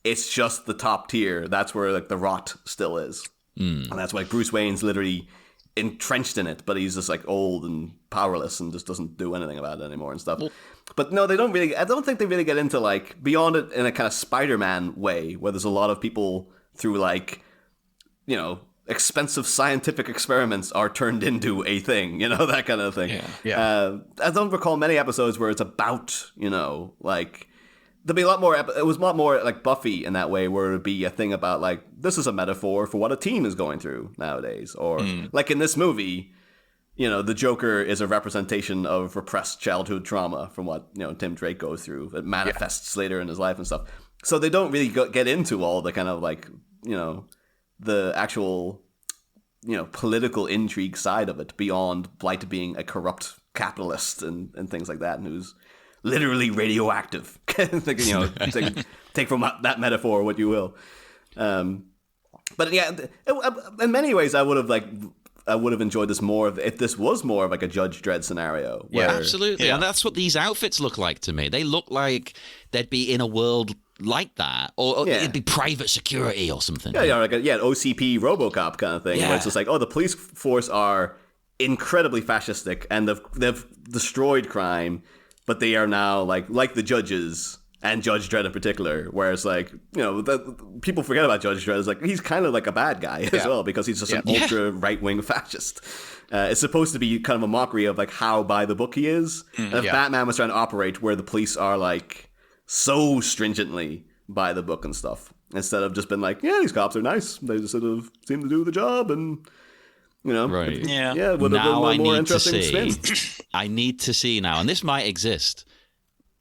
It's just the top tier. That's where like the rot still is. And that's why Bruce Wayne's literally entrenched in it, but he's just like old and powerless and just doesn't do anything about it anymore and stuff. But no, I don't think they really get into like beyond it in a kind of Spider-Man way, where there's a lot of people through like, expensive scientific experiments are turned into a thing, that kind of thing. I don't recall many episodes where it's about, like, there'd be a lot more, it was a lot more like Buffy in that way, where it would be a thing about like, this is a metaphor for what a teen is going through nowadays. Or like in this movie, the Joker is a representation of repressed childhood trauma from what, Tim Drake goes through. It manifests later in his life and stuff. So they don't really get into all the kind of like, the actual, political intrigue side of it beyond Blight being a corrupt capitalist and things like that, and who's literally radioactive. Take from that metaphor what you will. But yeah, in many ways, I would have enjoyed this more if this was more of like a Judge Dredd scenario. Yeah, absolutely. Yeah. And that's what these outfits look like to me. They look like they'd be in a world like that, or it'd be private security or something. Like OCP RoboCop kind of thing, where it's just like, the police force are incredibly fascistic and they've destroyed crime, but they are now like the judges and Judge Dredd in particular, where it's like, people forget about Judge Dredd. It's like he's kind of like a bad guy as well, because he's just an ultra right-wing fascist. It's supposed to be kind of a mockery of like how by the book he is. And if Batman was trying to operate where the police are like so stringently by the book and stuff, instead of just been like, these cops are nice, they just sort of seem to do the job, and would have been a more interesting spin. I need to see now, and this might exist.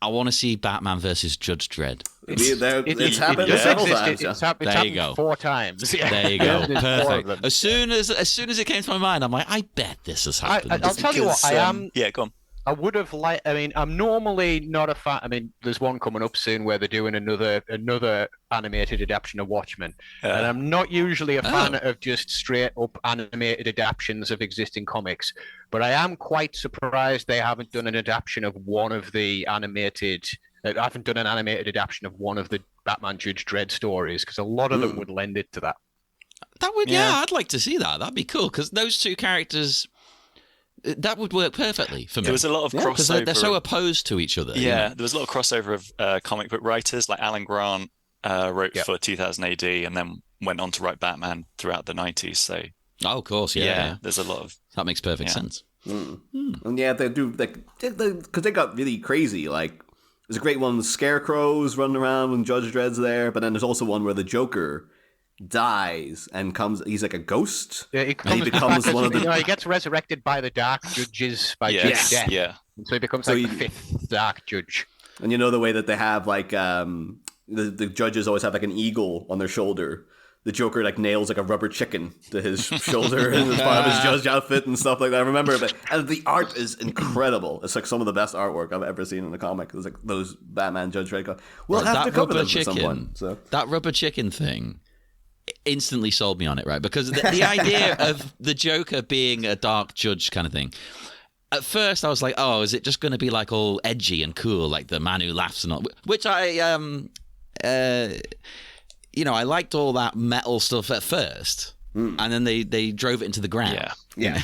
I want to see Batman versus Judge Dredd. It's happened several times. It's happened 4 times. There you go. Perfect. As soon as it came to my mind, I'm like, I bet this has happened. I'll tell you what, I am. Yeah, go on. I would have liked. I'm normally not a fan. There's one coming up soon where they're doing another animated adaptation of Watchmen, and I'm not usually a fan of just straight up animated adaptations of existing comics. But I am quite surprised they haven't done an adaptation of one of the animated I haven't done an animated adaptation of one of the Batman Judge Dredd stories because a lot of them would lend it to that. That would, yeah, I'd like to see that. That'd be cool because those two characters, that would work perfectly for me. There was a lot of crossover. Because they're so opposed to each other. Yeah, there was a lot of crossover of comic book writers, like Alan Grant wrote for 2000 AD and then went on to write Batman throughout the 90s. So, of course, yeah. There's a lot of... That makes perfect sense. And yeah, they do, because they got really crazy. Like, there's a great one with scarecrows running around when Judge Dredd's there, but then there's also one where the Joker dies and he's like a ghost. Yeah, he becomes one of the... he gets resurrected by the Dark Judges by Judge Death. Yeah. And so he becomes the fifth Dark Judge. And you know the way that they have like the judges always have like an eagle on their shoulder. The Joker like nails like a rubber chicken to his shoulder as part of his judge outfit and stuff like that. I remember it. And the art is incredible. It's like some of the best artwork I've ever seen in a comic. It's like those Batman Judge Dredd. We'll have to cover them at some point. So. That rubber chicken thing instantly sold me on it, right? Because the idea of the Joker being a dark judge kind of thing. At first, I was like, "Oh, is it just going to be like all edgy and cool, like the man who laughs and all?" Which I liked all that metal stuff at first, and then they drove it into the ground. Yeah.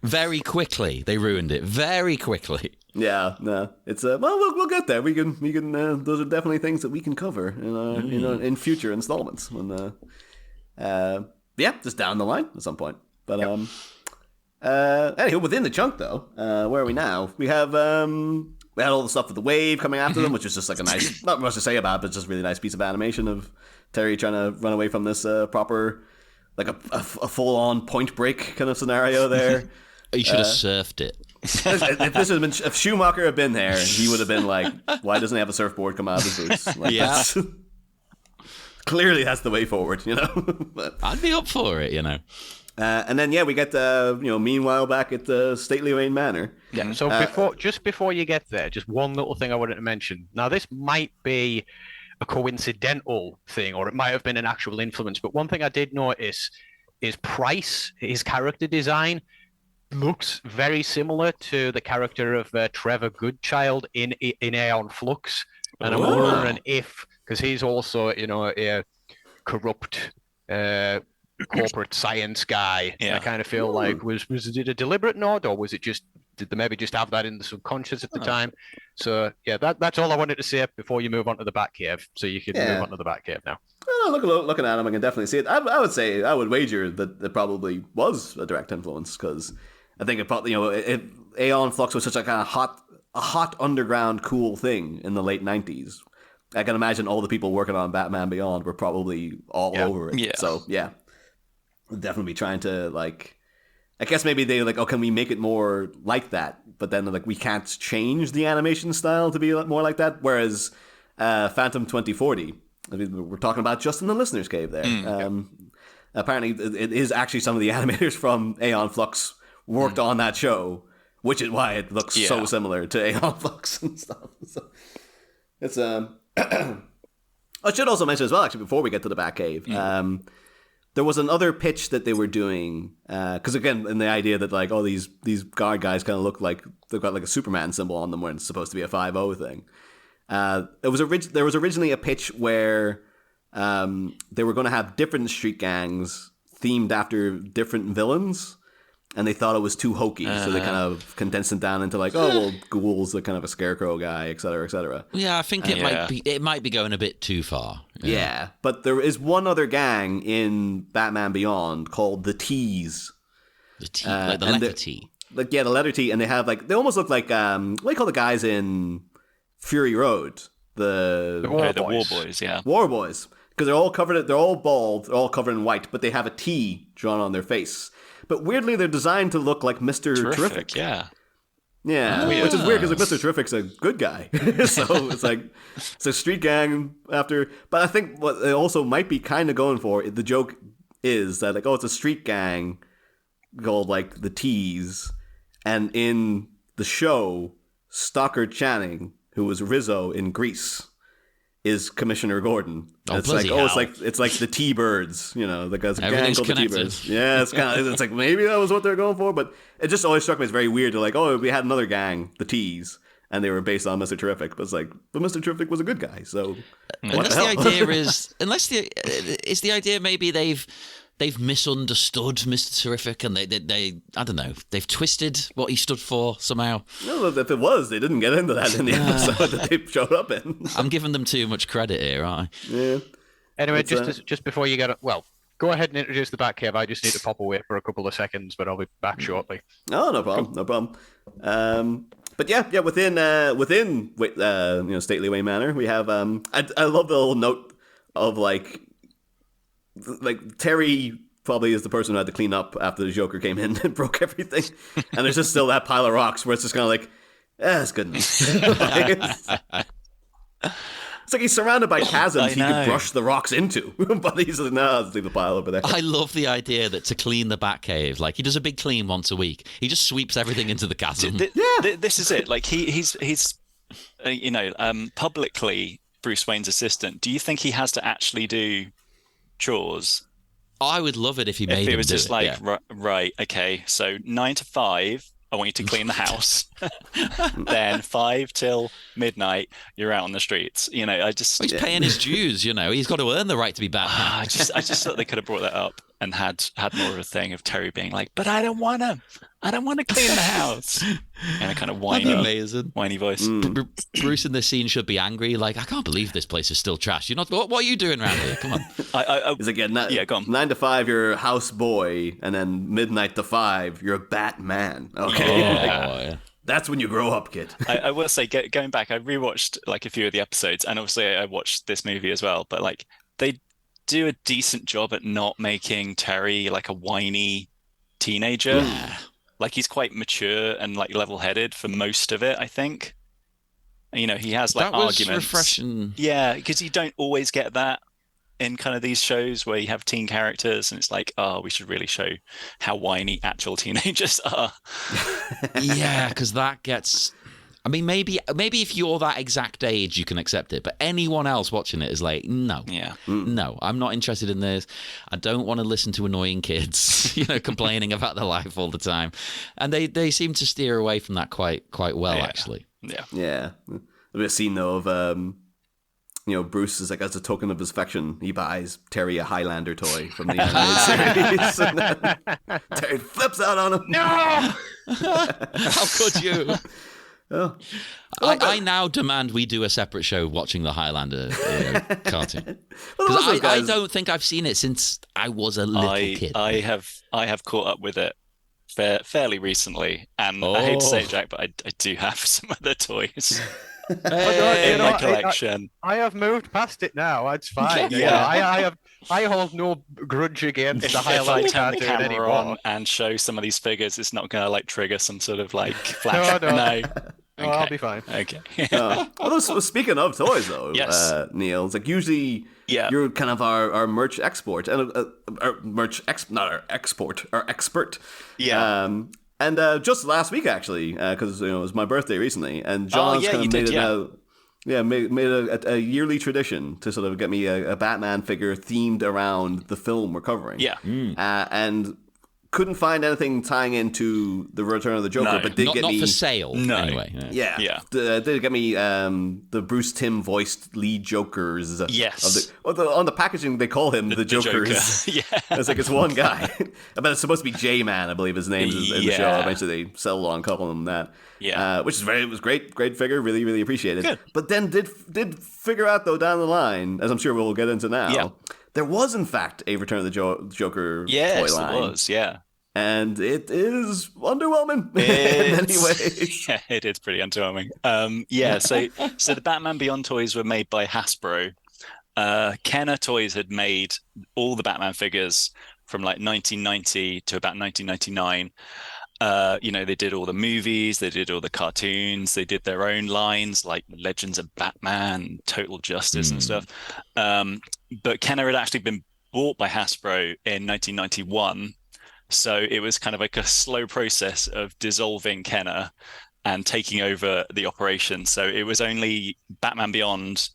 Very quickly, they ruined it. Very quickly. Yeah, no, it's we'll get there. We can. Those are definitely things that we can cover in future installments. When just down the line at some point. But anyway, within the chunk though, where are we now? We have we had all the stuff with the wave coming after them, which is just like a nice, not much to say about, but just a really nice piece of animation of Terry trying to run away from this proper, like a full-on Point Break kind of scenario there. You should have surfed it. If Schumacher had been there, he would have been like, "Why doesn't he have a surfboard come out of his boots?" Like, clearly, that's the way forward, But, I'd be up for it, And then we get meanwhile back at the Stately Wayne Manor. Yeah. So before you get there, just one little thing I wanted to mention. Now this might be a coincidental thing, or it might have been an actual influence. But one thing I did notice is Price, his character design, looks very similar to the character of Trevor Goodchild in Aeon Flux. And I'm wondering if, because he's also a corrupt. Corporate science guy. I kind of feel like was it a deliberate nod, or was it just, did they maybe just have that in the subconscious at the time? So that's all I wanted to say before you move on to the Batcave. So you can move on to the Batcave now. Looking at him, I can definitely see it. I would say, I would wager that it probably was a direct influence, because I think it probably, Aeon Flux was such a kind of hot underground cool thing in the late 90s. I can imagine all the people working on Batman Beyond were probably all over it. Yeah. So definitely be trying to, like, I guess maybe they like, can we make it more like that? But then like, we can't change the animation style to be more like that. Whereas Phantom 2040, I mean, we're talking about just in the listener's cave there. Apparently it is actually some of the animators from Aeon Flux worked on that show, which is why it looks so similar to Aeon Flux and stuff. So it's I should also mention as well, actually, before we get to the Batcave, there was another pitch that they were doing, because again, in the idea that like, these guard guys kind of look like they've got like a Superman symbol on them when it's supposed to be a 5-0 thing. There was originally a pitch where they were going to have different street gangs themed after different villains, and they thought it was too hokey, so they kind of condensed it down into like, Ghoul's a kind of a scarecrow guy, et cetera, et cetera. Yeah, I think it might be going a bit too far. Yeah, but there is one other gang in Batman Beyond called the T's. The T, like the letter T. Like the letter T, and they almost look like what do you call the guys in Fury Road? The War Boys, yeah. War Boys, because they're all bald, they're all covered in white, but they have a T drawn on their face. But weirdly, they're designed to look like Mr. Terrific. Yeah. Yeah, which is weird because like, Mr. Terrific's a good guy. So it's like, it's a street gang after. But I think what they also might be kind of going for, the joke is that like, it's a street gang called like the T's. And in the show, Stockard Channing, who was Rizzo in Grease, is Commissioner Gordon. It's like the T-Birds, like a gang called the T-Birds. Yeah, it's like maybe that was what they're going for, but it just always struck me as very weird. They're like, we had another gang, the T's, and they were based on Mr. Terrific. But it's like, but Mr. Terrific was a good guy, so unless the idea is, is the idea maybe they've misunderstood Mr. Terrific, and they I don't know, they've twisted what he stood for somehow. No, if it was, they didn't get into that in the episode that they showed up in. I'm giving them too much credit here, aren't I? Yeah. Anyway, just before you get go ahead and introduce the Batcave. I just need to pop away for a couple of seconds, but I'll be back shortly. Oh, no problem. But yeah, within Stately Wayne Manor, we have I love the little note of like Terry probably is the person who had to clean up after the Joker came in and broke everything, and there's just still that pile of rocks where it's just kind of like, it's good enough. It's like he's surrounded by chasms he could brush the rocks into, but he's like, no, let's leave the pile over there. I love the idea that to clean the Batcave, like he does a big clean once a week. He just sweeps everything into the chasm. This is it. Like he's publicly Bruce Wayne's assistant. Do you think he has to actually do chores? I would love it if he made it was him just do like, it, yeah. Right, okay, so 9 to 5, I want you to clean the house. Then 5 till midnight, you're out on the streets. He's paying his dues. He's got to earn the right to be Batman. I just thought they could have brought that up and had more of a thing of Terry being like, but I don't want to clean the house. And a kind of whiny voice. Bruce in this scene should be angry. Like, I can't believe this place is still trash. You're not. What are you doing around here? Come on. He's again. Go on. 9 to 5, you're a house boy, and then midnight to 5, you're a Batman. Okay. Yeah. That's when you grow up, kid. I will say, going back, I rewatched like a few of the episodes, and obviously I watched this movie as well. But like, they do a decent job at not making Terry like a whiny teenager. Yeah. Like he's quite mature and like level-headed for most of it, I think. He has like that was arguments. Refreshing. Yeah, because you don't always get that in kind of these shows where you have teen characters and it's like, oh, we should really show how whiny actual teenagers are. Yeah, because that gets... I mean, maybe if you're that exact age, you can accept it. But anyone else watching it is like, no. Yeah. No, I'm not interested in this. I don't want to listen to annoying kids, complaining about their life all the time. And they seem to steer away from that quite well, actually. Yeah. Yeah. There's a scene, though, of... Bruce is like, as a token of his affection, he buys Terry a Highlander toy from the animated series. And then Terry flips out on him. No! How could you? Oh. I now demand we do a separate show watching the Highlander cartoon. Well, I don't think I've seen it since I was a little kid. I have caught up with it fairly recently, and I hate to say it, Jack, but I do have some other toys. In my collection. I have moved past it now. It's fine. Yeah. I hold no grudge against the if I Highlander turn the cartoon camera on anymore. and show some of these figures, it's not going to like trigger some sort of like flash. No. Okay. I'll be fine. Okay. Although, speaking of toys, though, yes. Neil, it's like usually you're kind of our merch export and our expert. Yeah. And just last week, actually, because it was my birthday recently, and John's kind of made it out. Yeah, made it a yearly tradition to sort of get me a Batman figure themed around the film we're covering. Yeah. And couldn't find anything tying into the Return of the Joker, but did get me... Not for sale, anyway. Yeah. Did get me the Bruce Timm voiced lead Jokers. Yes. On the packaging, they call him the Jokers. Yeah. It's like, it's one guy. But it's supposed to be J-Man, I believe his name is in the show. Eventually, they settled on a couple of them that. Yeah. Which is it was great figure, really, really appreciated. Good. But then did figure out, though, down the line, as I'm sure we'll get into now, there was, in fact, a Return of the Joker toy line. Yes, it was, yeah. And it is underwhelming in many ways. Yeah, it is pretty underwhelming. So the Batman Beyond toys were made by Hasbro. Kenner Toys had made all the Batman figures from like 1990 to about 1999. They did all the movies, they did all the cartoons, they did their own lines like Legends of Batman, Total Justice and stuff. But Kenner had actually been bought by Hasbro in 1991. So it was kind of like a slow process of dissolving Kenner and taking over the operation. So it was only Batman Beyond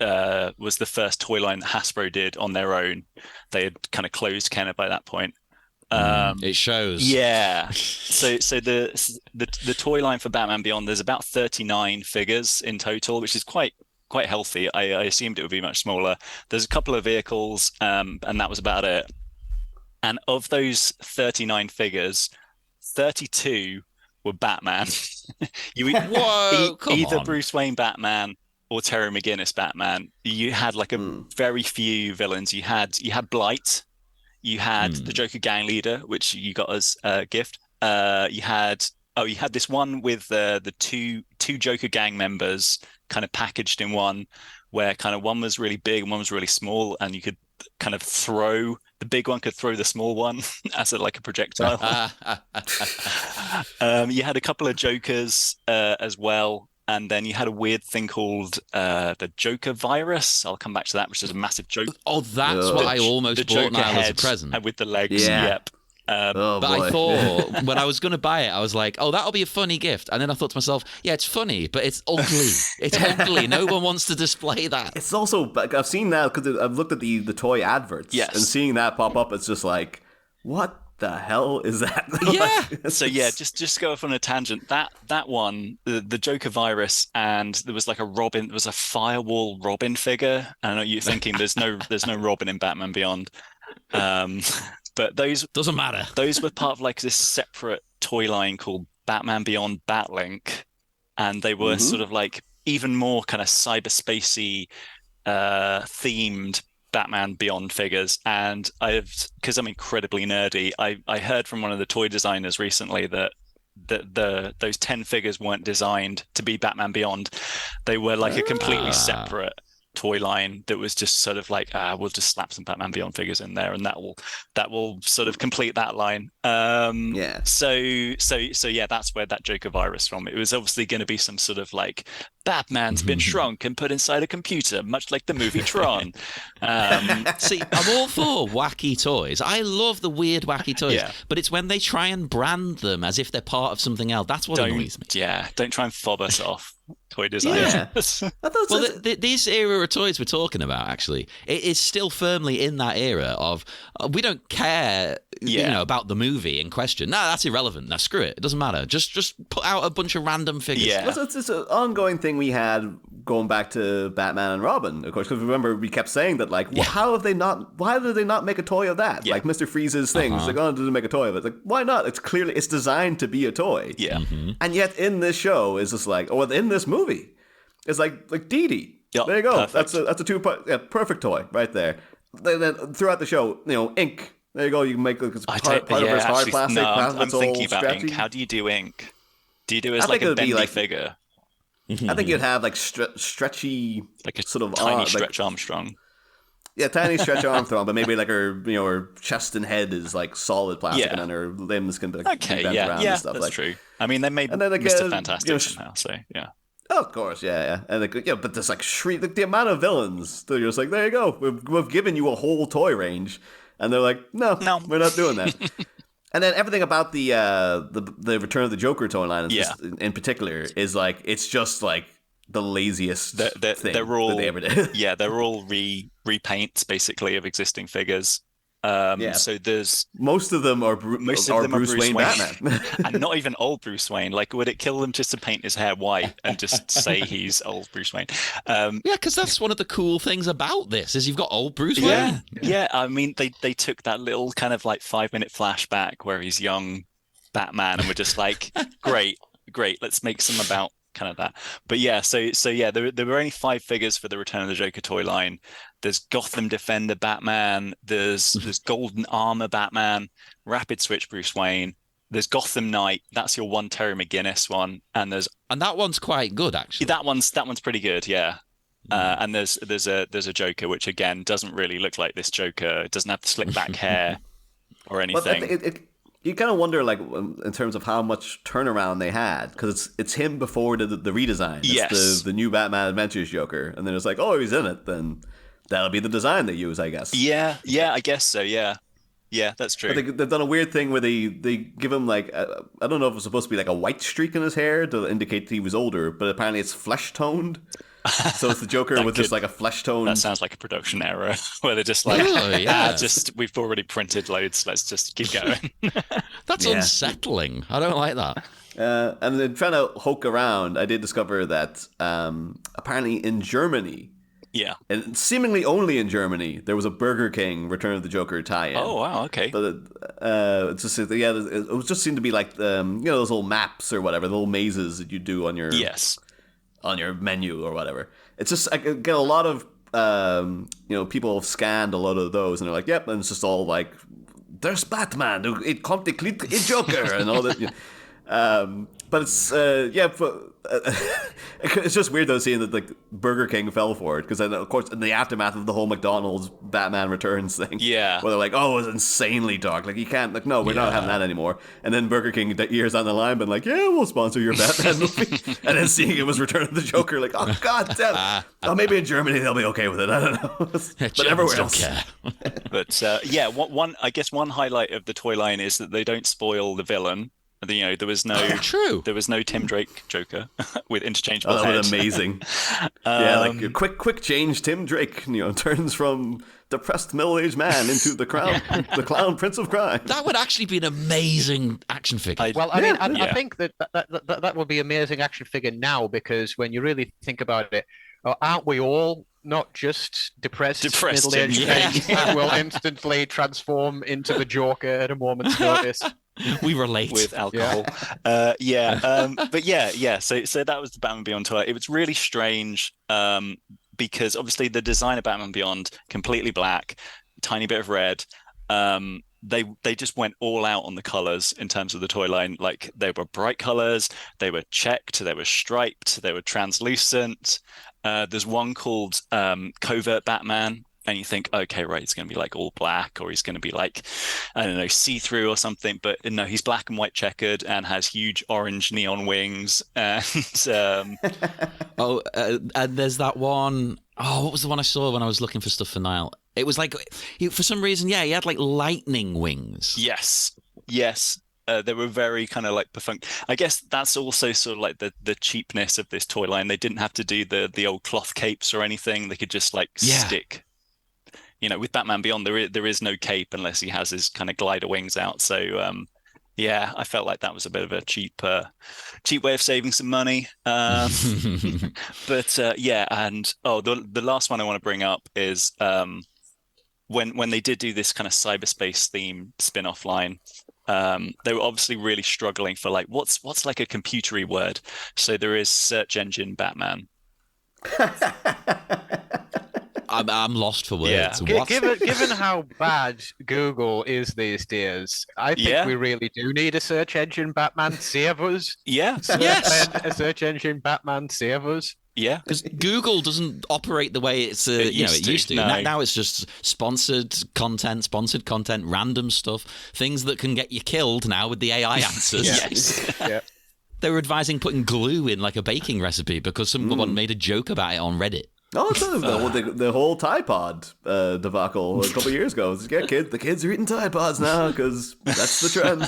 was the first toy line that Hasbro did on their own. They had kind of closed Kenner by that point. It shows. Yeah. So the toy line for Batman Beyond, there's about 39 figures in total, which is quite healthy. I assumed it would be much smaller. There's a couple of vehicles, and that was about it. And of those 39 figures, 32 were Batman. Either Bruce Wayne Batman or Terry McGinnis Batman. You had like a very few villains. You had Blight. You had the Joker gang leader, which you got as a gift. You had this one with the two Joker gang members kind of packaged in one, where kind of one was really big and one was really small, and you could kind of throw the big one could throw the small one as a projectile. You had a couple of Jokers as well. And then you had a weird thing called the Joker virus. I'll come back to that, which is a massive joke. Oh, that's what I almost bought now as a present. And with the legs, yep. But I thought, when I was going to buy it, I was like, oh, that'll be a funny gift. And then I thought to myself, yeah, it's funny, but it's ugly. It's ugly. No one wants to display that. It's also, I've seen that because I've looked at the toy adverts. Yes. And seeing that pop up, it's just like, what the hell is that? Yeah. So yeah, just go off on a tangent. That one, the Joker virus, and there was like there was a Firewall Robin figure. I know you're thinking there's no Robin in Batman Beyond. But those doesn't matter. Those were part of like this separate toy line called Batman Beyond Batlink, and they were sort of like even more kind of cyberspacey themed Batman Beyond figures. And because I'm incredibly nerdy, I heard from one of the toy designers recently that those 10 figures weren't designed to be Batman Beyond. They were like a completely separate toy line that was just sort of like, we'll just slap some Batman Beyond figures in there, and that will sort of complete that line. So yeah, that's where that Joker virus from. It was obviously going to be some sort of like Batman's been shrunk and put inside a computer, much like the movie Tron. See, I'm all for wacky toys. I love the weird wacky toys, but it's when they try and brand them as if they're part of something else. That's what annoys me. Yeah, don't try and fob us off, toy designers. Yeah. Well, this era of toys we're talking about, actually, it is still firmly in that era of we don't care, about the movie in question. No, that's irrelevant. No, screw it. It doesn't matter. Just put out a bunch of random figures. Yeah. It's an ongoing thing we had going back to Batman and Robin, of course, because remember we kept saying that, like, why did they not make a toy of that? Like Mr. Freeze's thing. It's like, didn't make a toy of it. It's like, why not? It's designed to be a toy. Yeah. And yet in this show is just like, in this movie, it's like Dee Dee. Yep. There you go. Perfect. That's a two-part, perfect toy right there. Then throughout the show, ink. There you go. You can make part of his hard plastic. No, I'm thinking about ink. How do you do ink? Do you do it as like a bendy figure? I think you'd have like stretchy, like a sort of tiny Stretch Armstrong. Yeah, tiny Stretch Armstrong, but maybe like her chest and head is like solid plastic, and then her limbs can be bent around and stuff. That's true. I mean, they made Mr. Fantastic somehow, so yeah. Oh, of course, yeah, and but there's like the amount of villains. They're just like, there you go, we've given you a whole toy range, and they're like, no, we're not doing that. And then everything about the Return of the Joker toy line, in particular, is like it's just like the laziest thing that they ever did. Yeah, they're all repaints basically of existing figures. So there's most of them are Bruce Wayne Batman, and not even old Bruce Wayne. Like, would it kill them just to paint his hair white and just say he's old Bruce Wayne? Because that's one of the cool things about this is you've got old Bruce Wayne. Yeah. I mean, they took that little kind of like 5-minute flashback where he's young Batman, and we're just like, great, let's make some about kind of that. But yeah, so there were only 5 figures for the Return of the Joker toy line. There's Gotham Defender Batman, there's Golden Armor Batman, Rapid Switch Bruce Wayne, there's Gotham Knight, that's your one Terry McGinnis one, and that one's quite good actually. That one's pretty good, yeah. And there's a Joker, which again doesn't really look like this Joker. It doesn't have the slick back hair or anything. You kind of wonder, like, in terms of how much turnaround they had, because it's him before the redesign. It's the new Batman Adventures Joker, and then it's like, he's in it, then that'll be the design they use, I guess. Yeah, I guess so. Yeah, that's true. But they've done a weird thing where they give him like I don't know if it's supposed to be like a white streak in his hair to indicate he was older, but apparently it's flesh toned. So it's the Joker with just like a flesh tone. That sounds like a production error where they're just like, we've already printed loads. Let's just keep going. That's unsettling. I don't like that. And then trying to poke around, I did discover that apparently in Germany, and seemingly only in Germany, there was a Burger King Return of the Joker tie-in. Oh wow, okay. But it just seemed to be like those little maps or whatever, the little mazes that you do on your on your menu or whatever. It's just I get a lot of people have scanned a lot of those and they're like, yep, and it's just all like, there's Batman, it kommt the Joker and all that. But it's it's just weird though seeing that like Burger King fell for it, because then of course in the aftermath of the whole McDonald's Batman Returns thing, where they're like, oh, it's insanely dark, like you can't, like, no, we're not having that anymore. And then Burger King years down the line been like, yeah, we'll sponsor your Batman movie, and then seeing it was Return of the Joker, like, oh god damn, oh, maybe in Germany they'll be okay with it, I don't know. But everywhere else care. But one highlight of the toy line is that they don't spoil the villain. There was no Tim Drake Joker with interchangeable head. That was amazing. Like quick change. Tim Drake, turns from depressed middle-aged man into the clown prince of crime. That would actually be an amazing action figure. I think that would be amazing action figure now, because when you really think about it, aren't we all not just depressed middle-aged men that will instantly transform into the Joker at a moment's notice? We relate with alcohol. So that was the Batman Beyond toy. It was really strange because obviously the design of Batman Beyond, completely black, tiny bit of red. They just went all out on the colors in terms of the toy line. Like, they were bright colors, they were checked, they were striped, they were translucent. There's one called Covert Batman, and you think, okay, right, he's going to be like all black, or he's going to be like, I don't know, see-through or something. But no, he's black and white checkered and has huge orange neon wings. And and there's that one. Oh, what was the one I saw when I was looking for stuff for Niall? It was like, for some reason, he had like lightning wings. Yes. They were very kind of like perfunct. I guess that's also sort of like the cheapness of this toy line. They didn't have to do the old cloth capes or anything. They could just like stick. With Batman Beyond, there is no cape unless he has his kind of glider wings out. So I felt like that was a bit of a cheap way of saving some money. But and the last one I want to bring up is when they did do this kind of cyberspace theme spin-off line. They were obviously really struggling for like what's like a computery word. So there is search engine Batman. I'm lost for words. Yeah. Given how bad Google is these days, I think we really do need a search engine Batman. Save us. Yeah. A search engine Batman, save us. Yeah, because Google doesn't operate the way it used to. No. Now it's just sponsored content, random stuff, things that can get you killed now with the AI answers. Yes. They were advising putting glue in like a baking recipe because someone made a joke about it on Reddit. Oh, it's the whole Tide Pod debacle a couple of years ago. The kids are eating Tide Pods now because that's the trend.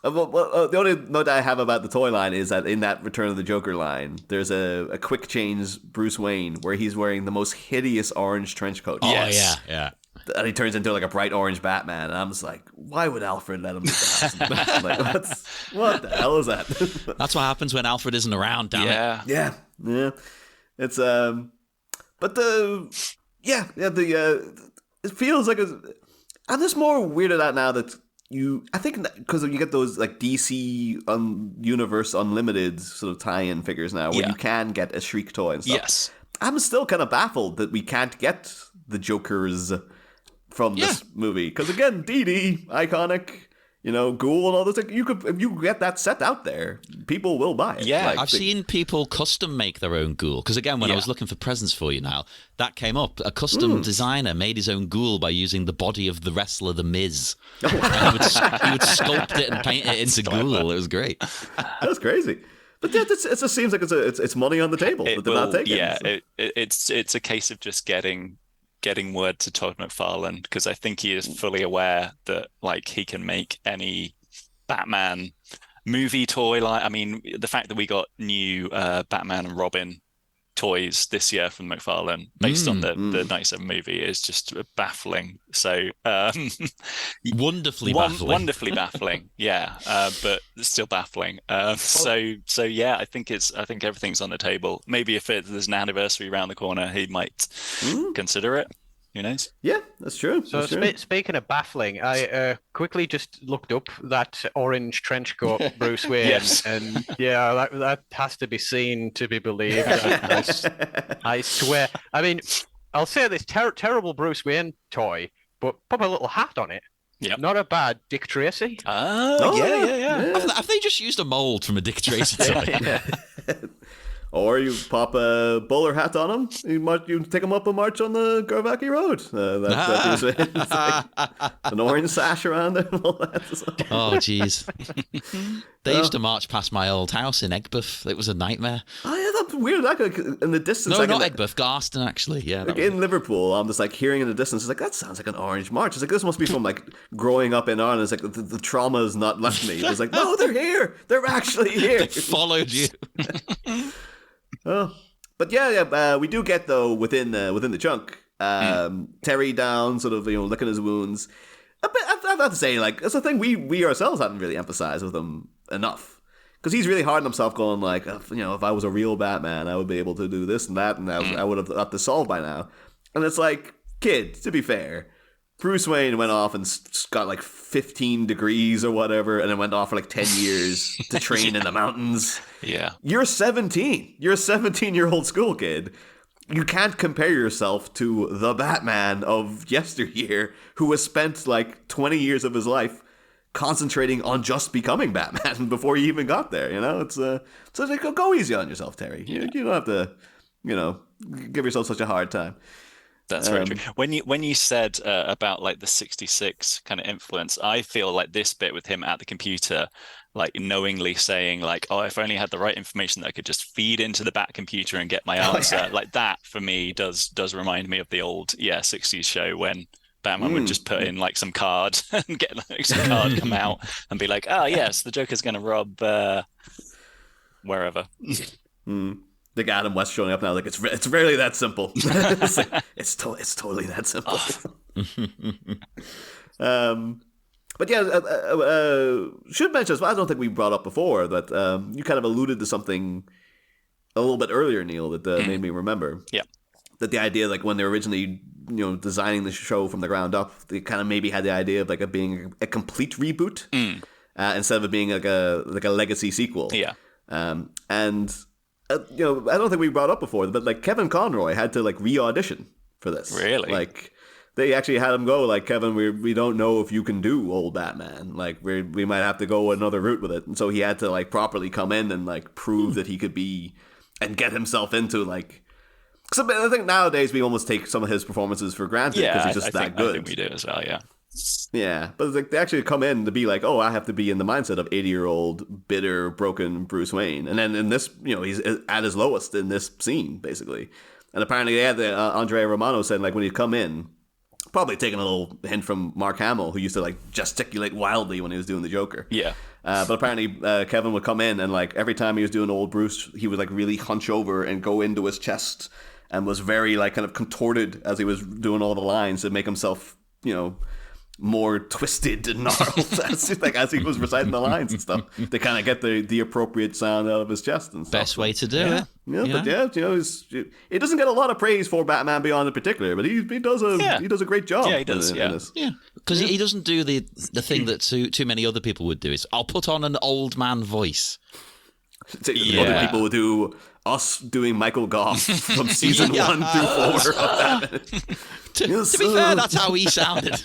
The only note I have about the toy line is that in that Return of the Joker line, there's a quick change Bruce Wayne where he's wearing the most hideous orange trench coat. Oh, yeah. And he turns into like a bright orange Batman, and I'm just like, why would Alfred let him do that? Like, what the hell is that? That's what happens when Alfred isn't around, damn it. Yeah. It's it feels like I'm just more weirded out now that I think because you get those like DC Universe Unlimited sort of tie-in figures now where you can get a Shriek toy and stuff. Yes. I'm still kind of baffled that we can't get the Jokers from this movie. Because again, DD, iconic, Ghoul and all those things. If you get that set out there, people will buy it. Yeah, I've seen people custom make their own Ghoul. Because again, when I was looking for presents for you now, that came up. A custom designer made his own Ghoul by using the body of the wrestler The Miz. And he would sculpt it and paint it into Ghoul. It was great. That's crazy. But it just seems like it's money on the table that they're not taking. Yeah, so. It's a case of just getting word to Todd McFarlane, because I think he is fully aware that like he can make any Batman movie toy line. I mean, the fact that we got new Batman and Robin toys this year from McFarlane based on the 97 movie is just baffling. So wonderfully baffling. Yeah, but still baffling. So yeah, I think everything's on the table. Maybe if there's an anniversary around the corner, he might consider it. Who knows? Yeah, that's true. So speaking of baffling, I quickly just looked up that orange trench coat Bruce Wayne, Yes. and yeah, that has to be seen to be believed. I swear. I mean, I'll say this terrible Bruce Wayne toy, but put a little hat on it. Yep. Not a bad Dick Tracy. Yeah. Have they just used a mold from a Dick Tracy toy? Or you pop a bowler hat on him, you take him up a march on the Garvaki Road. It's like an orange sash around it and all that. Oh, jeez. They used to march past my old house in Egbert. It was a nightmare. Oh, yeah, that's weird. Like, in the distance. No, not Egbert, Garston, actually. Yeah, like in Liverpool, I'm just like hearing in the distance, it's like, that sounds like an orange march. It's like, this must be from like growing up in Ireland. It's like the trauma's not left me. It's like, no, they're here. They're actually here. They followed you. Oh, but we do get though within the chunk, Terry down, sort of licking his wounds. I've got to say, like, it's a thing we ourselves haven't really emphasized with him enough, because he's really hard on himself, going like, if I was a real Batman, I would be able to do this and that, and I would have got this solved by now. And it's like, kid, to be fair, Bruce Wayne went off and got like 15 degrees or whatever, and then went off for like 10 years to train in the mountains. Yeah. You're 17. You're a 17-year-old school kid. You can't compare yourself to the Batman of yesteryear, who has spent like 20 years of his life concentrating on just becoming Batman before he even got there. It's so like, go easy on yourself, Terry. You don't have to, give yourself such a hard time. That's very true. When you said about like the 66 kind of influence, I feel like this bit with him at the computer, like knowingly saying like, oh, if I only had the right information that I could just feed into the Bat computer and get my answer, like that for me does remind me of the old 60s show when Batman would just put in like some card and get like some card come out and be like, oh yes, the Joker's going to rob wherever. Like Adam West showing up now, like it's rarely that simple. it's totally that simple. But should mention as well, I don't think we brought up before that you kind of alluded to something a little bit earlier, Neil, that made me remember. Yeah. That the idea, like when they were originally, designing the show from the ground up, they kind of maybe had the idea of like it being a complete reboot instead of it being like a legacy sequel. Yeah. I don't think we brought up before, but like Kevin Conroy had to like re-audition for this. Really? Like they actually had him go like, Kevin, we don't know if you can do old Batman. Like we might have to go another route with it. And so he had to like properly come in and like prove that he could be and get himself into like. Cause I think nowadays we almost take some of his performances for granted because he's just that good. I think we do as well. Yeah. Yeah, but like they actually come in to be like, oh, I have to be in the mindset of 80-year-old, bitter, broken Bruce Wayne. And then in this, he's at his lowest in this scene, basically. And apparently, Andrea Romano said, like, when he'd come in, probably taking a little hint from Mark Hamill, who used to, like, gesticulate wildly when he was doing the Joker. Yeah. But apparently, Kevin would come in, and, like, every time he was doing old Bruce, he would, like, really hunch over and go into his chest and was very, like, kind of contorted as he was doing all the lines to make himself, more twisted and gnarled as he was reciting the lines and stuff to kind of get the appropriate sound out of his chest and stuff. Best way to do it. Yeah, but he doesn't get a lot of praise for Batman Beyond in particular, but he does a great job. Yeah, he does. In this. Yeah, because he doesn't do the thing that too many other people would do. Is I'll put on an old man voice. Other people would do us doing Michael Goff from season 1 through 4 of Batman. To be fair, that's how he sounded.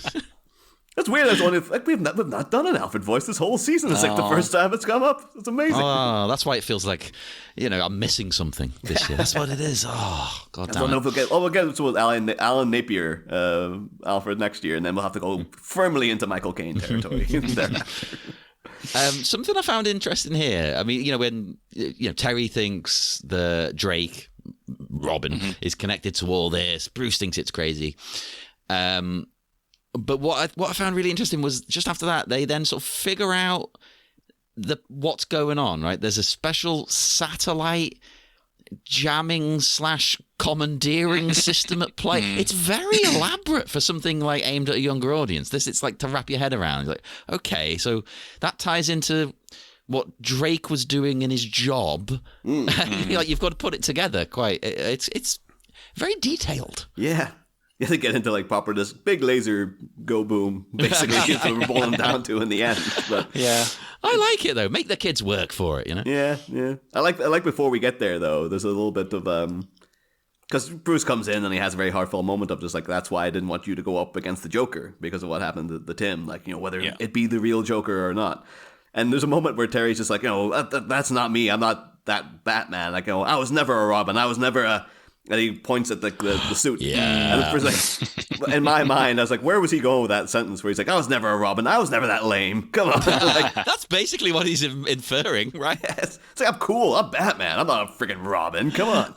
That's weird. That's only like we've not done an Alfred voice this whole season. It's like the first time it's come up. It's amazing. Oh, that's why it feels like I'm missing something this year. That's what it is. Oh, God damn it. We'll get to Alan Napier Alfred next year, and then we'll have to go firmly into Michael Caine territory. Something I found interesting here. I mean, when Terry thinks the Drake Robin is connected to all this, Bruce thinks it's crazy. But what I found really interesting was just after that, they then sort of figure out what's going on, right? There's a special satellite jamming / commandeering system at play. It's very elaborate for something like aimed at a younger audience. It's like to wrap your head around. Like, okay, so that ties into what Drake was doing in his job. Like, you've got to put it together quite. It's very detailed. Yeah. You have to get into like proper this big laser go boom, basically, that's what we're boiling down to in the end. But yeah, I like it though. Make the kids work for it, you know. Yeah. I like before we get there though. There's a little bit of because Bruce comes in and he has a very heartfelt moment of just like, that's why I didn't want you to go up against the Joker because of what happened to Tim. Like, you know, whether it be the real Joker or not. And there's a moment where Terry's just like, you know, that's not me. I'm not that Batman. Like, you know, I was never a Robin. I was never a. And he points at the suit. Yeah. And it's like, in my mind, I was like, where was he going with that sentence where he's like, I was never a Robin. I was never that lame. Come on. Like, that's basically what he's inferring, right? Yes. It's like, I'm cool. I'm Batman. I'm not a freaking Robin. Come on.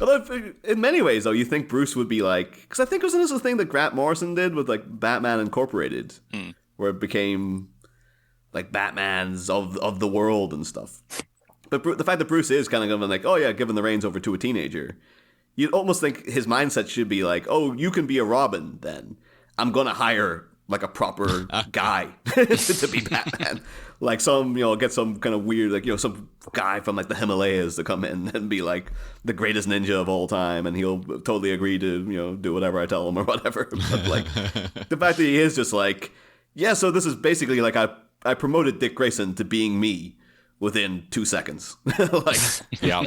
Although, in many ways, though, you think Bruce would be like, because I think wasn't this a thing that Grant Morrison did with like Batman Incorporated, where it became like Batmans of the world and stuff. But the fact that Bruce is kind of going like, oh yeah, giving the reins over to a teenager, you'd almost think his mindset should be like, oh, you can be a Robin then. I'm going to hire like a proper guy to be Batman. Like get some kind of weird, like, you know, some guy from like the Himalayas to come in and be like the greatest ninja of all time. And he'll totally agree to, you know, do whatever I tell him or whatever. But like the fact that he is just like, yeah, so this is basically like I promoted Dick Grayson to being me within 2 seconds. Like, yeah,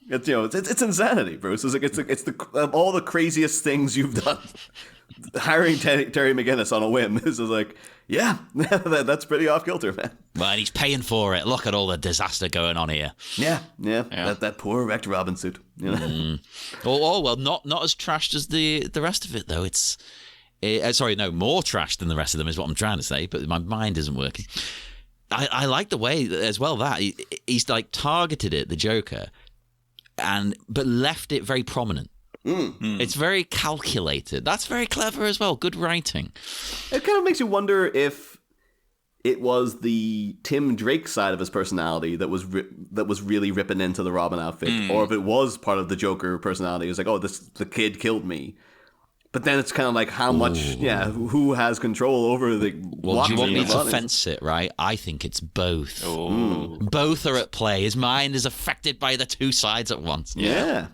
it's, you know, it's insanity, Bruce. It's like it's all the craziest things you've done. Hiring Terry McGinnis on a whim is just like, yeah, that's pretty off kilter, man. Well, and he's paying for it. Look at all the disaster going on here. Yeah. That poor wrecked Robin suit. You know? Oh well, not as trashed as the rest of it though. It's more trashed than the rest of them is what I'm trying to say. But my mind isn't working. I like the way as well that he's like targeted it, the Joker, but left it very prominent. It's very calculated. That's very clever as well. Good writing. It kind of makes you wonder if it was the Tim Drake side of his personality that was really ripping into the Robin outfit, or if it was part of the Joker personality. It was like, oh, the kid killed me. But then it's kind of like how much, who has control over the... Well, do you want me to fence it, right? I think it's both. Both are at play. His mind is affected by the two sides at once. Yeah.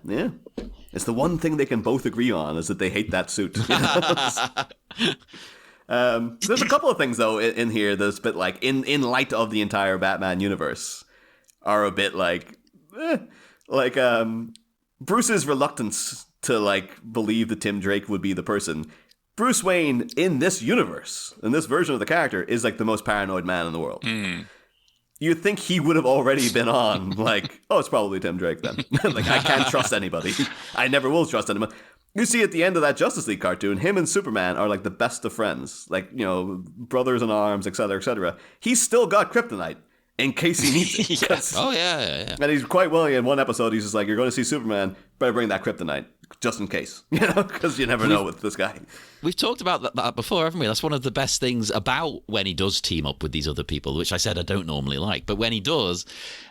It's the one thing they can both agree on is that they hate that suit. There's a couple of things, though, in here that's a bit like, in light of the entire Batman universe, are a bit like Bruce's reluctance to like believe that Tim Drake would be the person. Bruce Wayne in this universe, in this version of the character, is like the most paranoid man in the world. You'd think he would have already been on like, oh, it's probably Tim Drake then. Like, I can't trust anybody. I never will trust anyone. You see at the end of that Justice League cartoon, him and Superman are like the best of friends, like, you know, brothers in arms, etc., etc. He's still got kryptonite in case he needs it. Yes. Oh, yeah. And he's quite willing. In one episode, he's just like, you're going to see Superman, better bring that kryptonite, just in case. You know, because you never know with this guy. We've talked about that before, haven't we? That's one of the best things about when he does team up with these other people, which I said I don't normally like. But when he does,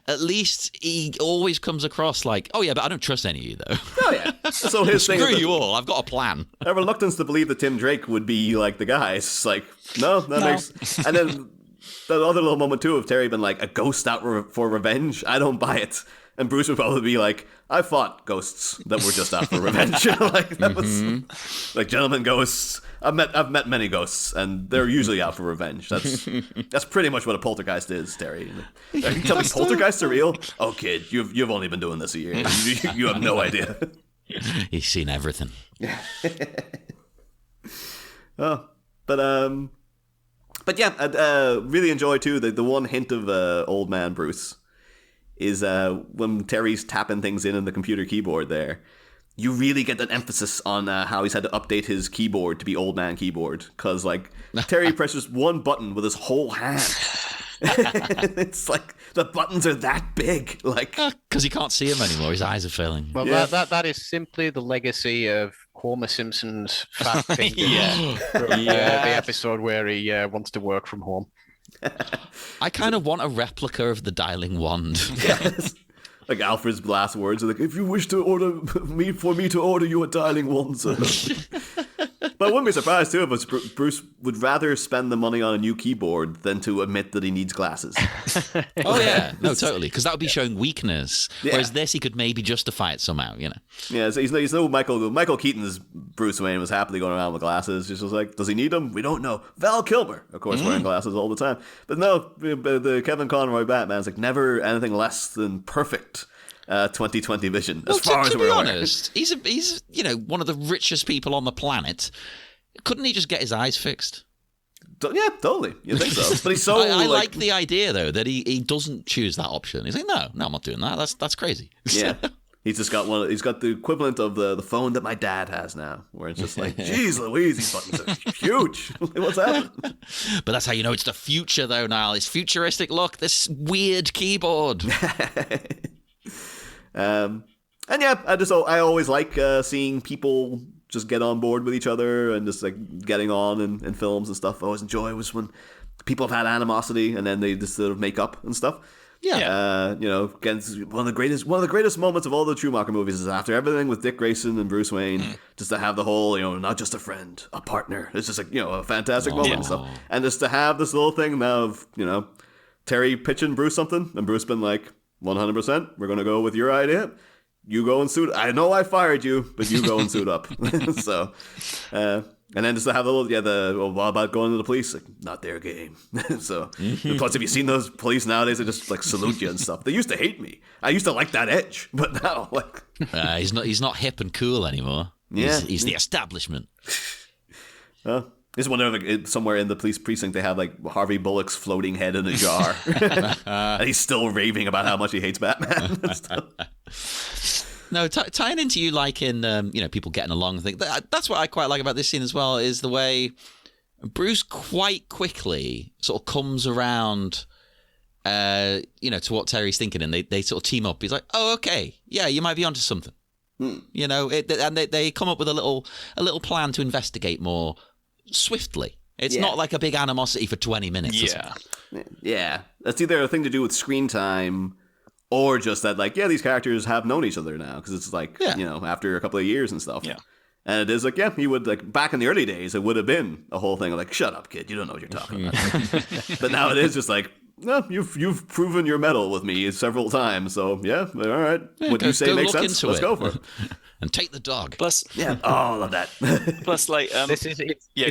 at least he always comes across like, oh, yeah, but I don't trust any of you, though. Oh, yeah. So his thing Screw you all. I've got a plan. A reluctance to believe that Tim Drake would be like the guy. It's like, no, that makes... And then... the other little moment, too, of Terry being like, a ghost out for revenge? I don't buy it. And Bruce would probably be like, I fought ghosts that were just out for revenge. Like, that was like gentlemen ghosts. I've met many ghosts, and they're usually out for revenge. That's pretty much what a poltergeist is, Terry. You tell me poltergeists are real? Oh, kid, you've only been doing this a year. You have no idea. He's seen everything. But yeah, I really enjoy, too, the one hint of old man Bruce is when Terry's tapping things in the computer keyboard there. You really get that emphasis on how he's had to update his keyboard to be old man keyboard. Because, like, Terry presses one button with his whole hand. It's like the buttons are that big. Like, because he can't see him anymore. His eyes are failing. Well, that is simply the legacy of Homer Simpson's fat finger. The episode where he wants to work from home. I kind of want a replica of the dialing wand. Yes. Like Alfred's last words are like, if you wish to order me to order you a dialing wand, sir. But I wouldn't be surprised too if Bruce would rather spend the money on a new keyboard than to admit that he needs glasses. Oh yeah, no, totally, because that would be showing weakness. Yeah. Whereas this, he could maybe justify it somehow, you know. Yeah, so he's no Michael Keaton's Bruce Wayne was happily going around with glasses. Just was like, does he need them? We don't know. Val Kilmer, of course, wearing glasses all the time. But no, the Kevin Conroy Batman's like never anything less than perfect. 2020 vision. As far as we're honest, he's one of the richest people on the planet. Couldn't he just get his eyes fixed? Yeah, totally. You think so? But he's so. I like the idea though that he doesn't choose that option. He's like, no, I'm not doing that. That's crazy. Yeah, he's just got one. He's got the equivalent of the phone that my dad has now, where it's just like, geez, Louise, these buttons are huge. What's happening? But that's how you know it's the future, though. Now this futuristic look, this weird keyboard. And yeah, I always like seeing people just get on board with each other and just like getting on in films and stuff. I always enjoy was when people have had animosity and then they just sort of make up and stuff. Yeah. Again, one of the greatest moments of all the Schumacher movies is after everything with Dick Grayson and Bruce Wayne, just to have the whole, not just a friend, a partner. It's just like, a fantastic moment and stuff. And just to have this little thing now of, Terry pitching Bruce something and Bruce been like, 100%, we're going to go with your idea. You go and suit. I know I fired you, but you go and suit up. So, and then just to have what about going to the police? Like, not their game. So, plus, have you seen those police nowadays? They just like salute you and stuff. They used to hate me. I used to like that edge, but now like he's not hip and cool anymore. Yeah, he's the establishment. I just wonder if somewhere in the police precinct they have like Harvey Bullock's floating head in a jar, and he's still raving about how much he hates Batman. No, tying into you liking, people getting along. That's what I quite like about this scene as well, is the way Bruce quite quickly sort of comes around, to what Terry's thinking, and they sort of team up. He's like, oh, okay, yeah, you might be onto something. And they come up with a little plan to investigate more swiftly. It's not like a big animosity for 20 minutes. Yeah. That's either a thing to do with screen time or just that, like, these characters have known each other now because it's like, after a couple of years and stuff. Yeah. And it is like, he would, like, back in the early days, it would have been a whole thing of like, shut up, kid, you don't know what you're talking about. But now it is just like, no, you've proven your mettle with me several times, so yeah, all right. What you say makes sense. Let's go for it. And take the dog. Plus, I love that. Plus, like, this is it. Yeah.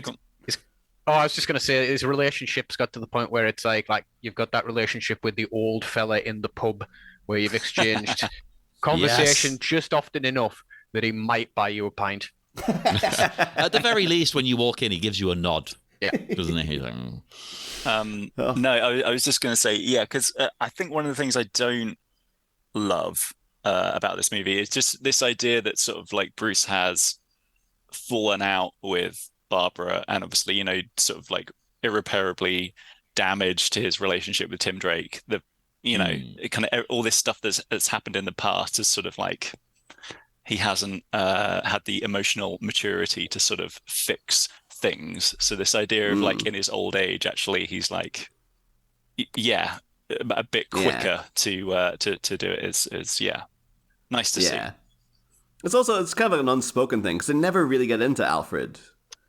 I was just gonna say, his relationship's got to the point where it's like you've got that relationship with the old fella in the pub where you've exchanged conversation just often enough that he might buy you a pint. At the very least, when you walk in, he gives you a nod. Yeah, doesn't he? He's like, No, I was just going to say, because I think one of the things I don't love about this movie is just this idea that sort of like Bruce has fallen out with Barbara and obviously, sort of like irreparably damaged his relationship with Tim Drake. It kind of all this stuff that's happened in the past is sort of like he hasn't had the emotional maturity to sort of fix things. So this idea of like in his old age, actually, he's like, a bit quicker to do it is nice to see. It's kind of an unspoken thing because they never really get into Alfred.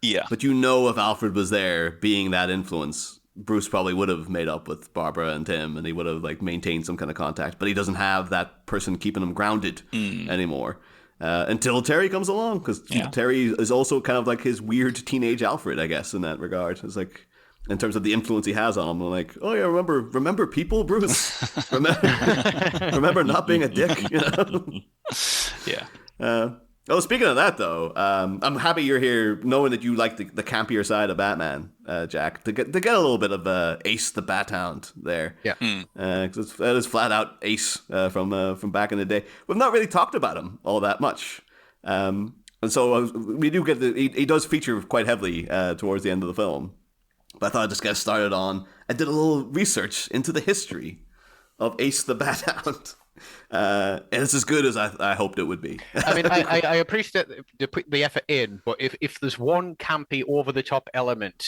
Yeah, but if Alfred was there, being that influence, Bruce probably would have made up with Barbara and Tim, and he would have like maintained some kind of contact. But he doesn't have that person keeping him grounded anymore. Until Terry comes along, because Terry is also kind of like his weird teenage Alfred, I guess, in that regard. It's like, in terms of the influence he has on him, I'm like, oh yeah, remember people, Bruce? remember not being a dick, Yeah. Speaking of that, though, I'm happy you're here, knowing that you like the campier side of Batman, Jack, to get a little bit of Ace the Bat-Hound there. Yeah. That is flat out Ace from back in the day. We've not really talked about him all that much. And so we do get he does feature quite heavily towards the end of the film. But I thought I'd just get started on, I did a little research into the history of Ace the Bat-Hound. And it's as good as I hoped it would be. I mean, I appreciate the effort in, but if there's one campy over the top element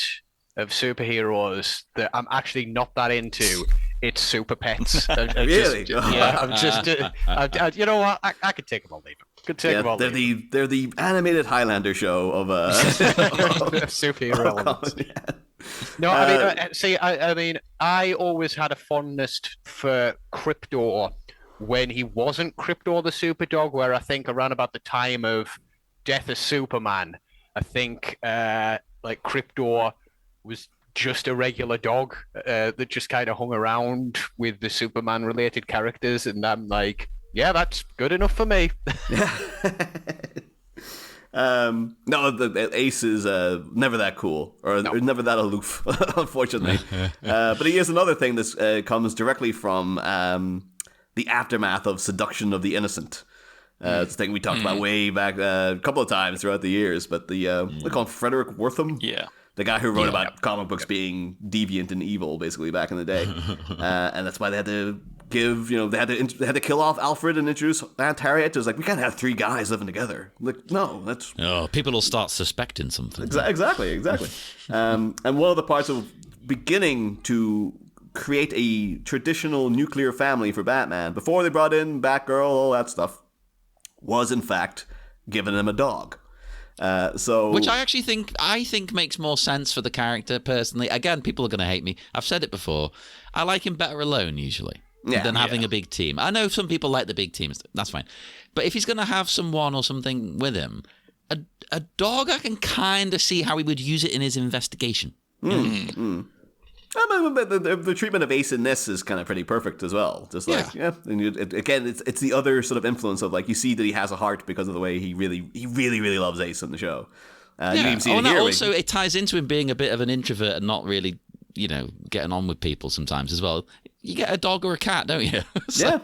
of superheroes that I'm actually not that into. It's Super Pets. Really? I'm just, you know what? I could take them all, leave them. Could take them all. They're the animated Highlander show of superhero elements. No, I mean, I always had a fondness for Kryptor when he wasn't Kryptor the Superdog, where I think around about the time of Death of Superman, I think like Kryptor was just a regular dog that just kind of hung around with the Superman related characters, and I'm like, yeah, that's good enough for me. No, the Ace is never that cool or never that aloof, unfortunately. But he is another thing that comes directly from the aftermath of Seduction of the Innocent. It's a thing we talked about way back a couple of times throughout the years. But they call him Frederick Wortham. Yeah. The guy who wrote about comic books being deviant and evil, basically, back in the day. And that's why they had to give, they had to kill off Alfred and introduce Aunt Harriet. It was like, we can't have three guys living together. Like, no, that's... Oh, people will start suspecting something. Exactly. And one of the parts of beginning to create a traditional nuclear family for Batman, before they brought in Batgirl, all that stuff, was in fact giving him a dog. Which I actually think makes more sense for the character personally. Again, people are going to hate me. I've said it before. I like him better alone usually than having a big team. I know some people like the big teams. That's fine. But if he's going to have someone or something with him, a dog, I can kind of see how he would use it in his investigation. I mean, the treatment of Ace in this is kind of pretty perfect as well. Just like, and again, it's the other sort of influence of like, you see that he has a heart because of the way he really loves Ace in the show. You can even see it here. Also, it ties into him being a bit of an introvert and not really, getting on with people sometimes as well. You get a dog or a cat, don't you? Yeah.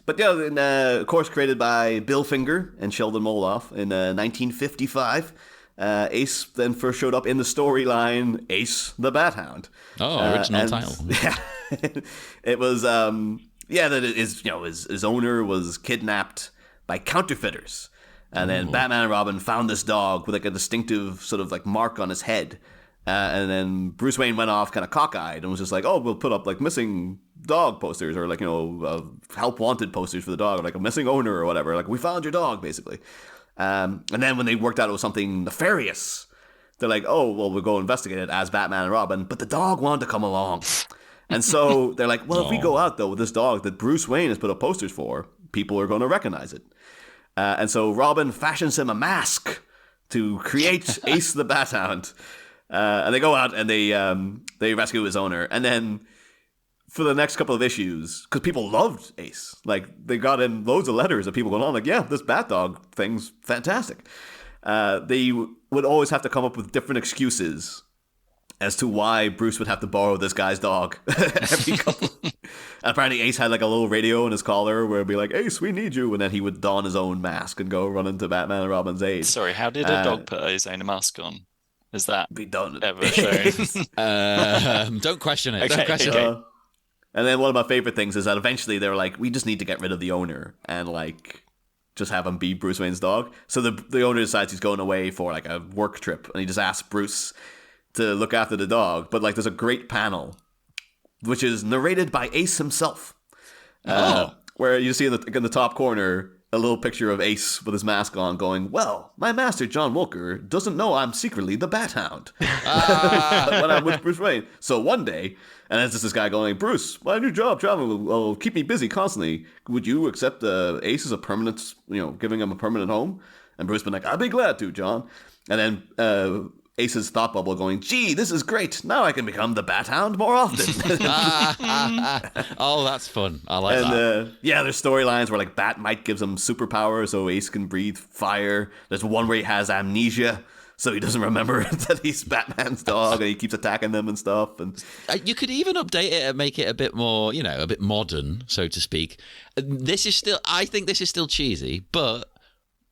But of course, created by Bill Finger and Sheldon Moloff in 1955. Ace then first showed up in the storyline Ace the Bat Hound. Oh, original title. Yeah, it was that his owner was kidnapped by counterfeiters, and then Batman and Robin found this dog with like a distinctive sort of like mark on his head, and then Bruce Wayne went off kind of cockeyed and was just like, oh, we'll put up like missing dog posters or like help wanted posters for the dog, or like a missing owner or whatever. Like, we found your dog, basically. And then when they worked out it was something nefarious, they're like, oh, well, we'll go investigate it as Batman and Robin. But the dog wanted to come along. And so they're like, well, if we go out, though, with this dog that Bruce Wayne has put up posters for, people are going to recognize it. And so Robin fashions him a mask to create Ace the Bat Hound. And they go out and they rescue his owner. And then for the next couple of issues, because people loved Ace. Like, they got in loads of letters of people going on, like, yeah, this Bat Dog thing's fantastic. They would always have to come up with different excuses as to why Bruce would have to borrow this guy's dog every couple. Apparently Ace had like a little radio in his collar where it'd be like, Ace, we need you. And then he would don his own mask and go run into Batman and Robin's aid. Sorry, how did a dog put his own mask on? Is that ever shown? Don't question it. Okay, don't question it. And then one of my favorite things is that eventually they were like, we just need to get rid of the owner and like just have him be Bruce Wayne's dog. So the owner decides he's going away for like a work trip, and he just asks Bruce to look after the dog. But like, there's a great panel which is narrated by Ace himself, where you see in the top corner a little picture of Ace with his mask on going, well, my master, John Walker, doesn't know I'm secretly the Bat Hound when I'm with Bruce Wayne. So one day, and it's just this guy going, Bruce, my new job traveling will keep me busy constantly. Would you accept Ace as a permanent, giving him a permanent home? And Bruce been like, I'd be glad to, John. And then Ace's thought bubble going, gee, this is great. Now I can become the Bat Hound more often. Oh, that's fun. I like that. There's storylines where like Batmite gives him superpowers so Ace can breathe fire. There's one where he has amnesia, so he doesn't remember that he's Batman's dog and he keeps attacking them and stuff. And you could even update it and make it a bit more, a bit modern, so to speak. I think this is still cheesy, but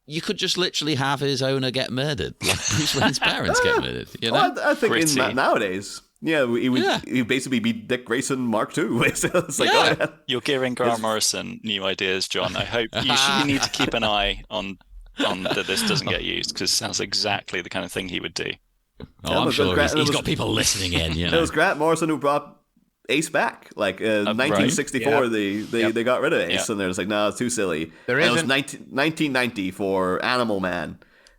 you could just literally have his owner get murdered, like Bruce Wayne's parents get murdered. I think nowadays, he would basically be Dick Grayson Mark II. It's like, You're giving Grant Morrison new ideas, John. I hope you need to keep an eye on that this doesn't get used, because it sounds exactly the kind of thing he would do. I'm sure he's got people listening in. You know? It was Grant Morrison who brought Ace back. Like 1964, right. they got rid of Ace, and they're just like, no, it's too silly. It was 1990 for Animal Man,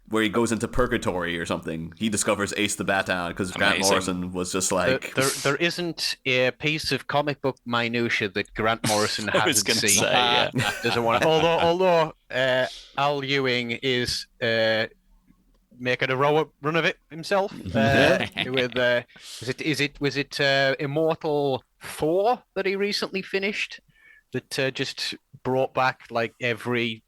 where he goes into purgatory or something. He discovers Ace the Bat Hound because Grant Morrison was just like... There isn't a piece of comic book minutia that Grant Morrison hasn't seen. Doesn't want to. Although Al Ewing is making a run of it himself. With was it Immortal 4 that he recently finished? That just brought back like every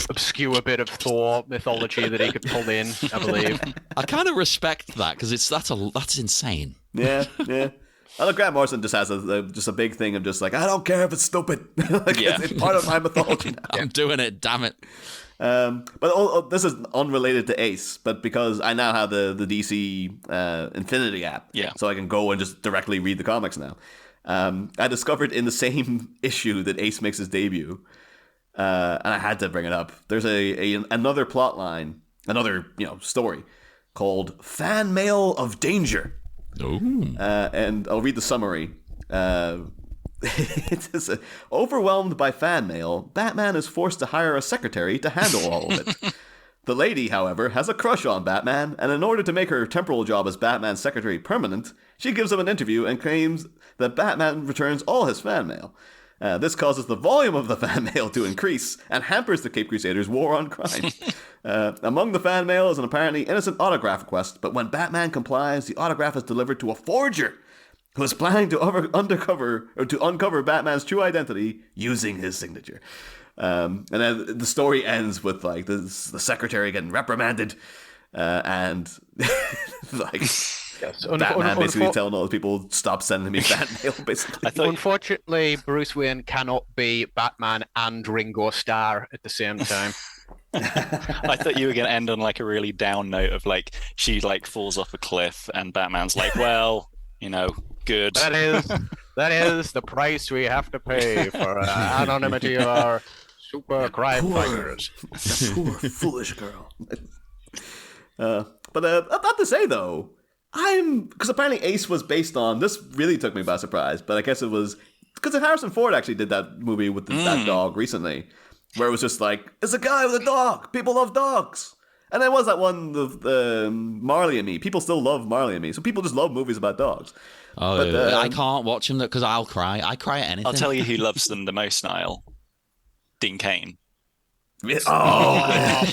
obscure bit of Thor mythology that he could pull in, I believe. I kind of respect that because that's insane. Yeah. I know Grant Morrison just has a big thing of just like, I don't care if it's stupid. It's part of my mythology now. I'm doing it, damn it. But this is unrelated to Ace, but because I now have the DC Infinity app, so I can go and just directly read the comics now. I discovered in the same issue that Ace makes his debut, and I had to bring it up. There's another plot line, another story called "Fan Mail of Danger." And I'll read the summary. It is overwhelmed by fan mail, Batman is forced to hire a secretary to handle all of it. The lady, however, has a crush on Batman, and in order to make her temporal job as Batman's secretary permanent, she gives him an interview and claims that Batman returns all his fan mail. This causes the volume of the fan mail to increase and hampers the Cape Crusaders' war on crime. Among the fan mail is an apparently innocent autograph request, but when Batman complies, the autograph is delivered to a forger who is planning to uncover Batman's true identity using his signature. And then the story ends with like the secretary getting reprimanded, and like Batman basically telling all the people stop sending me fan mail. Basically, unfortunately, Bruce Wayne cannot be Batman and Ringo Starr at the same time. I thought you were going to end on like a really down note of like she like falls off a cliff and Batman's like, well, good. That is the price we have to pay for anonymity of our super crime fighters. Poor foolish girl. But I have to say though, because apparently Ace was based on, this really took me by surprise, but I guess it was because Harrison Ford actually did that movie with that dog recently, where it was just like, it's a guy with a dog. People love dogs. And there was that one, the Marley and Me. People still love Marley and Me, so people just love movies about dogs. Oh, but, I can't watch them because I'll cry. I cry at anything. I'll tell you who loves them the most, Niall. Dean Cain. Oh,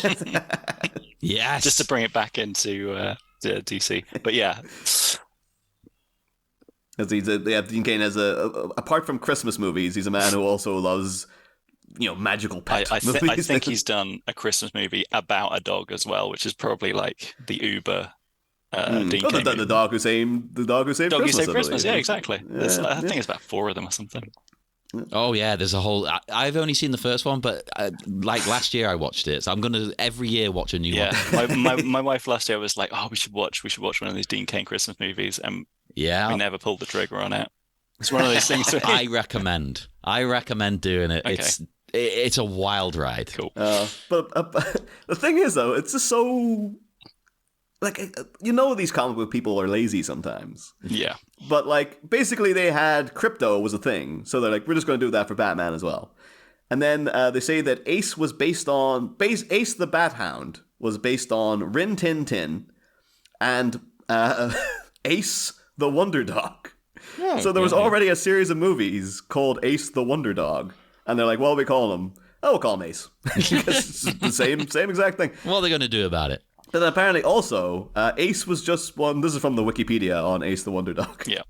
yes. Just to bring it back into DC, but yeah. Dean Cain has apart from Christmas movies, he's a man who also loves magical pet movies. I think he's done a Christmas movie about a dog as well, which is probably like the Uber. Dean Cain the dog who saved Christmas. Yeah, exactly. Yeah, I think it's about 4 of them or something. Oh yeah, there's a whole. I've only seen the first one, but like last year I watched it, so I'm gonna every year watch a new one. my wife last year was like, "Oh, we should watch one of these Dean Cain Christmas movies," and we never pulled the trigger on it. It's one of those things. I recommend doing it. Okay. It's a wild ride. Cool. But the thing is, though, it's just so like these comic book people are lazy sometimes. Yeah. But like basically, they had crypto was a thing, so they're like, we're just going to do that for Batman as well. And then they say that Ace was Ace the Bat Hound was based on Rin Tin Tin and Ace the Wonder Dog. Yeah, so there was already a series of movies called Ace the Wonder Dog. And they're like, what do we call him? Oh, we'll call him Ace. It's the same exact thing. What are they going to do about it? But apparently also, Ace was just one... This is from the Wikipedia on Ace the Wonder Dog. Yeah.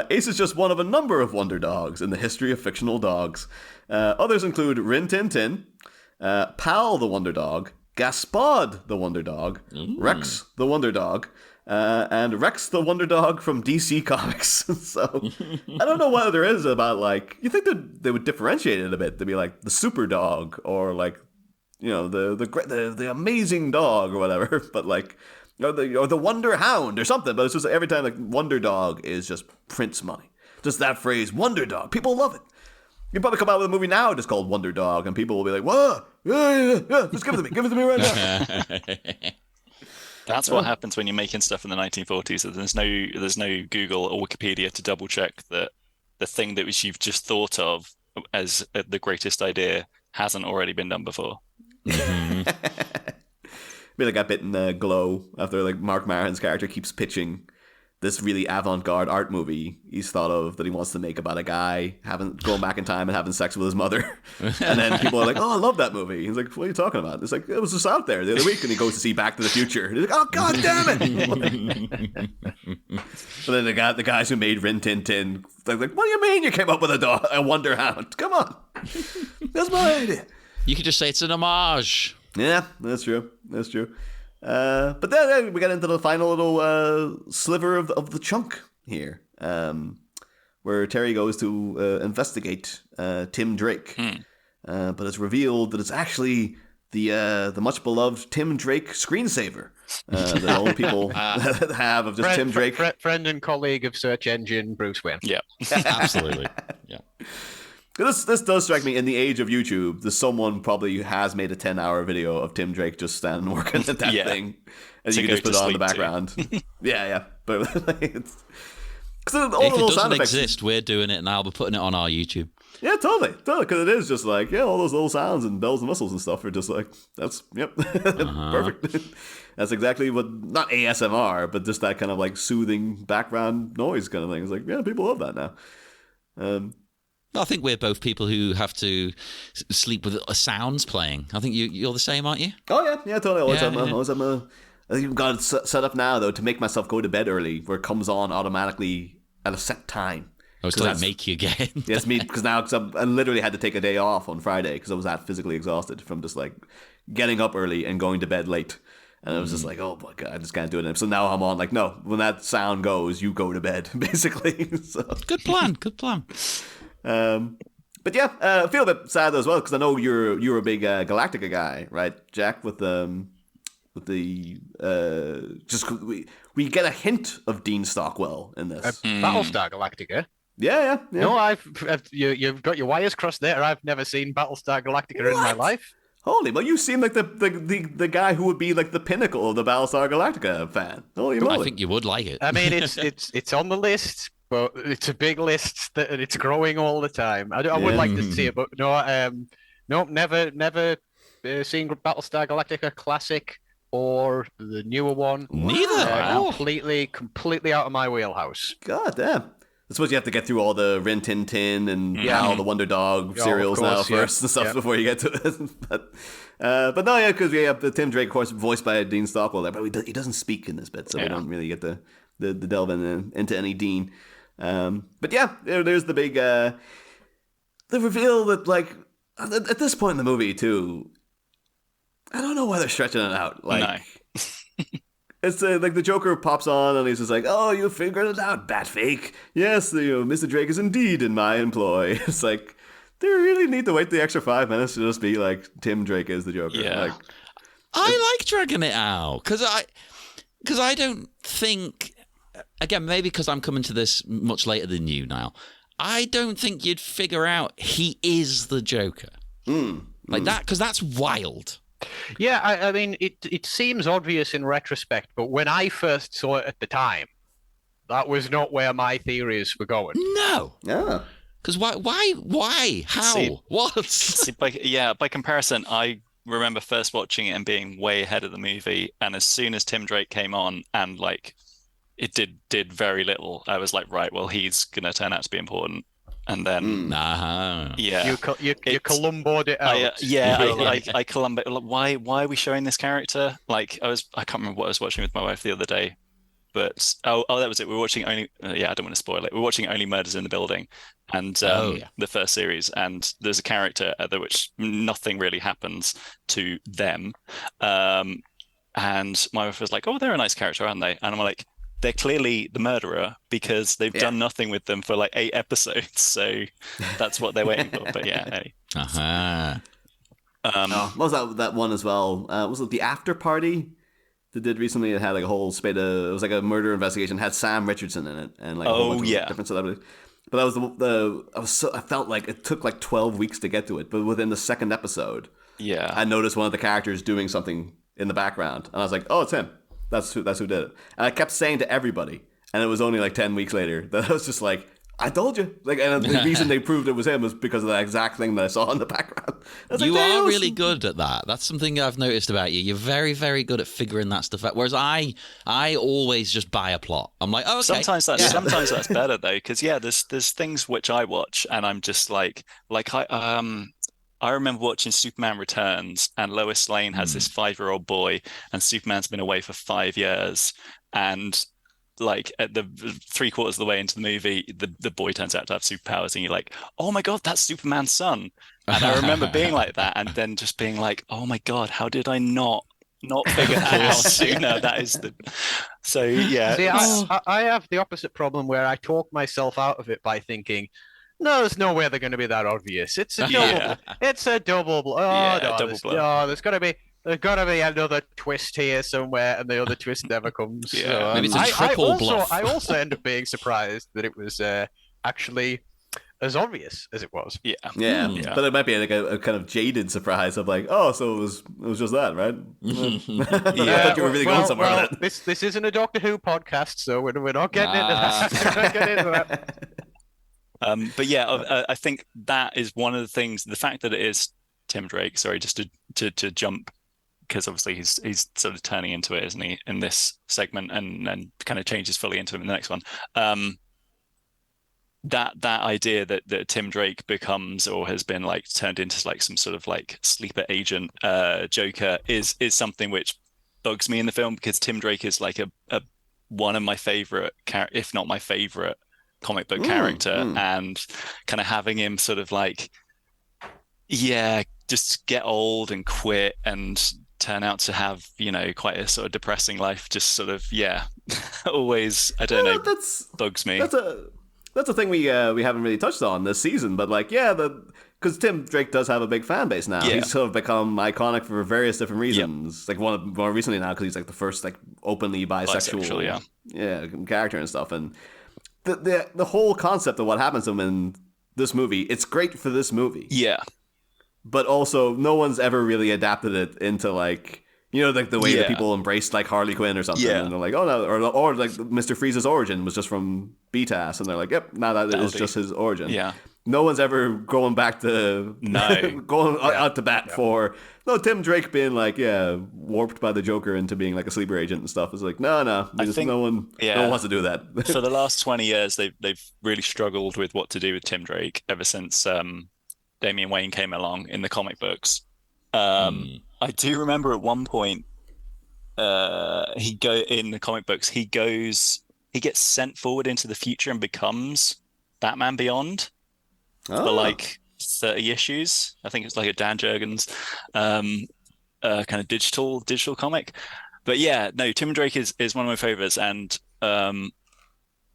Ace is just one of a number of wonder dogs in the history of fictional dogs. Others include Rin Tin Tin, Pal the Wonder Dog, Gaspard the Wonder Dog, Rex the Wonder Dog, and Rex the Wonder Dog from DC Comics. So I don't know what there is about, like, you think that they would differentiate it a bit to be like the super dog or like, the amazing dog or whatever, but like, or the Wonder Hound or something. But it's just every time like Wonder Dog is just prints money. Just that phrase, Wonder Dog. People love it. You probably come out with a movie now just called Wonder Dog, and people will be like, "Whoa, yeah, just give it to me right now." That's what happens when you're making stuff in the 1940s. There's no Google or Wikipedia to double check that the thing that you've just thought of as the greatest idea hasn't already been done before. Mm-hmm. Be like that bit in Glow after like Mark Maron's character keeps pitching this really avant-garde art movie he's thought of that he wants to make about a guy going back in time and having sex with his mother. And then people are like, oh, I love that movie. He's like, what are you talking about? It's like, it was just out there the other week. And he goes to see Back to the Future. He's like, oh, God damn it. And then the guys who made Rin Tin Tin, they're like, what do you mean you came up with a Wonder Hound? Come on. That's my idea. You could just say it's an homage. Yeah, that's true. But then we get into the final little sliver of the chunk here, where Terry goes to investigate Tim Drake. But it's revealed that it's actually the much beloved Tim Drake screensaver that all the people have of just Tim Drake. Friend and colleague of search engine Bruce Wayne. Yeah, absolutely. Yeah. This does strike me in the age of YouTube. There's someone probably has made a 10-hour video of Tim Drake just standing working at that thing, and you can just put it on in the background. yeah, but it's because all if the it doesn't sound exist, we're doing it now. We're putting it on our YouTube. Yeah, totally. Because it is just like all those little sounds and bells and whistles and stuff are just like that's perfect. That's exactly what not ASMR, but just that kind of like soothing background noise kind of thing. It's like people love that now. I think we're both people who have to sleep with sounds playing. I think you're the same, aren't you? Oh, yeah, totally. Always have my I've even got it set up now, though, to make myself go to bed early, where it comes on automatically at a set time. Oh, it's like make you again. Yes, me, because now I literally had to take a day off on Friday because I was that physically exhausted from just like getting up early and going to bed late. And I was just like, oh my God, I just can't do it. So now I'm on like, no, when that sound goes, you go to bed, basically. So. Good plan. But yeah, I feel a bit sad as well because I know you're a big Galactica guy, right, Jack? With the just we get a hint of Dean Stockwell in this Battlestar Galactica. Yeah. No, you've got your wires crossed there. I've never seen Battlestar Galactica in my life. Holy, well, you seem like the guy who would be like the pinnacle of the Battlestar Galactica fan. Holy moly! I think you would like it. I mean, it's on the list. But it's a big list that it's growing all the time. I would like to see it, but never seen Battlestar Galactica Classic or the newer one. Neither. Completely out of my wheelhouse. God damn. I suppose you have to get through all the Rin Tin Tin and all the Wonder Dog serials first and stuff before you get to it. But no, because we have the Tim Drake, of course, voiced by Dean Stockwell there, but he doesn't speak in this bit, so we don't really get the delve into any Dean. But yeah, there's the big the reveal that like at this point in the movie too, I don't know why they're stretching it out. Like it's like the Joker pops on and he's just like, "Oh, you figured it out, Batfake. Yes, Mr. Drake is indeed in my employ." It's like they really need to wait the extra 5 minutes to just be like Tim Drake is the Joker. Yeah. Like, I like dragging it out because I don't think. Again, maybe because I'm coming to this much later than you now. I don't think you'd figure out he is the Joker. Like that, because that's wild. Yeah, I mean, it seems obvious in retrospect, but when I first saw it at the time, that was not where my theories were going. No. Yeah. Because why? How? What? By comparison, I remember first watching it and being way ahead of the movie, and as soon as Tim Drake came on and like it did very little, I was like, right, well, he's gonna turn out to be important. And then, you Columboed it out. I Columbo. Why are we showing this character? Like, I can't remember what I was watching with my wife the other day, but that was it. We were watching only. I don't want to spoil it. We're watching Only Murders in the Building, and the first series. And there's a character at which nothing really happens to them, and my wife was like, "Oh, they're a nice character, aren't they?" And I'm like, they're clearly the murderer because they've done nothing with them for like 8 episodes. So that's what they're waiting for. But yeah. Anyway. What was that one as well? Was it The After Party that did recently? It had like a whole spate of, it was like a murder investigation. It had Sam Richardson in it and like a whole bunch of different celebrities. But that was I felt like it took like 12 weeks to get to it. But within the second episode, I noticed one of the characters doing something in the background. And I was like, oh, it's him. That's who did it. And I kept saying to everybody, and it was only like 10 weeks later that I was just like, I told you. Like, and the reason they proved it was him was because of that exact thing that I saw in the background. You are really good at that. That's something I've noticed about you. You're very, very good at figuring that stuff out. Whereas I always just buy a plot. I'm like, oh, okay. Sometimes that's better though, because there's things which I watch and I'm just like I remember watching Superman Returns, and Lois Lane has this 5-year-old boy, and Superman's been away for 5 years, and like at the 3/4 of the way into the movie, the boy turns out to have superpowers, and you're like, oh my god, that's Superman's son. And I remember being like that, and then just being like, oh my god, how did I not figure that out sooner? That is so yeah. See, I have the opposite problem where I talk myself out of it by thinking, no, there's no way they're going to be that obvious. It's a double. Yeah. It's a double blow. Oh, no, double blow. No, there's got to be another twist here somewhere, and the other twist never comes. Yeah, so, maybe it's a triple bluff. I also end up being surprised that it was actually as obvious as it was. Yeah. But it might be like a kind of jaded surprise of like, oh, so it was just that, right? I thought you were really going somewhere with that. This isn't a Doctor Who podcast, so we're not getting into that. We're not getting into that. But yeah, I think that is one of the things. The fact that it is Tim Drake. Sorry, just to jump, because obviously he's sort of turning into it, isn't he, in this segment, and then kind of changes fully into him in the next one. That idea that Tim Drake becomes or has been like turned into like some sort of like sleeper agent Joker is something which bugs me in the film, because Tim Drake is like a one of my favorite, if not my favorite, comic book character, and kind of having him sort of like, just get old and quit and turn out to have, quite a sort of depressing life, just sort of, always, I don't know, bugs me. That's a thing we haven't really touched on this season, but like, because Tim Drake does have a big fan base now. He's sort of become iconic for various different reasons. Like more recently now, because he's like the first like openly bisexual character and stuff. And the whole concept of what happens to him in this movie, it's great for this movie. Yeah. But also, no one's ever really adapted it into like, like the way that people embraced like Harley Quinn or something. Yeah. And they're like, oh no, or like Mr. Freeze's origin was just from BTAS, and they're like, yep, now that is just his origin. Yeah. No one's ever going back to going out to bat for Tim Drake being like warped by the Joker into being like a sleeper agent and stuff. It's like no one wants to do that. For the last 20 years, they've really struggled with what to do with Tim Drake ever since Damian Wayne came along in the comic books. I do remember at one point in the comic books he gets sent forward into the future and becomes Batman Beyond. For like 30 issues. I think it's like a Dan Jurgens kind of digital comic. But Tim Drake is one of my favorites, and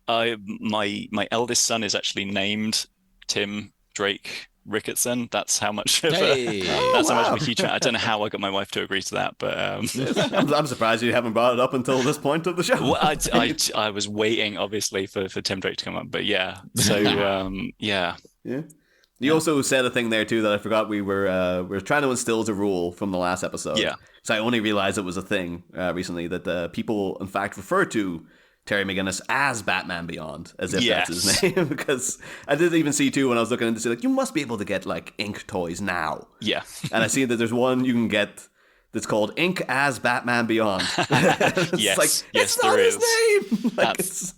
my eldest son is actually named Tim Drake Rickatson. That's how much of how much of a huge fan. I don't know how I got my wife to agree to that, but I'm surprised you haven't brought it up until this point of the show. Well, I was waiting obviously for Tim Drake to come up, but You also said a thing there too that I forgot. We were trying to instill the rule from the last episode. Yeah. So I only realized it was a thing recently that people in fact refer to Terry McGinnis as Batman Beyond, as if that's his name. Because I did even see too when I was looking into it, like, you must be able to get like ink toys now. Yeah. And I see that there's one you can get that's called Ink as Batman Beyond. It's like, it's not his name. Like, that's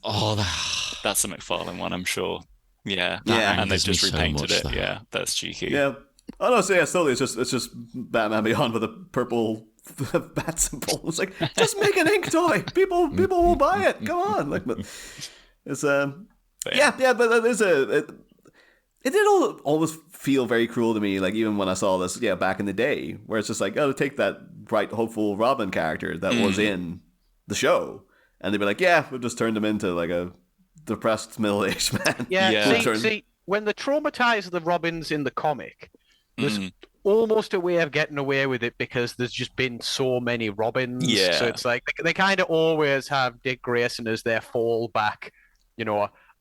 the McFarlane one, I'm sure. Yeah. And they've just repainted it. That. Yeah, that's cheeky. Yeah. Oh no, so slowly it's just Batman Beyond with a purple bat symbol. It's like, just make an ink toy. People will buy it. Come on. Like, but it's but there's it did always feel very cruel to me, like even when I saw this back in the day, where it's just like, to take that bright hopeful Robin character that was in the show, and they'd be like, we'll just turn them into like a depressed middle-aged man. See, when they traumatize the Robins in the comic, there's almost a way of getting away with it because there's just been so many Robins. Yeah. So it's like they kind of always have Dick Grayson as their fallback,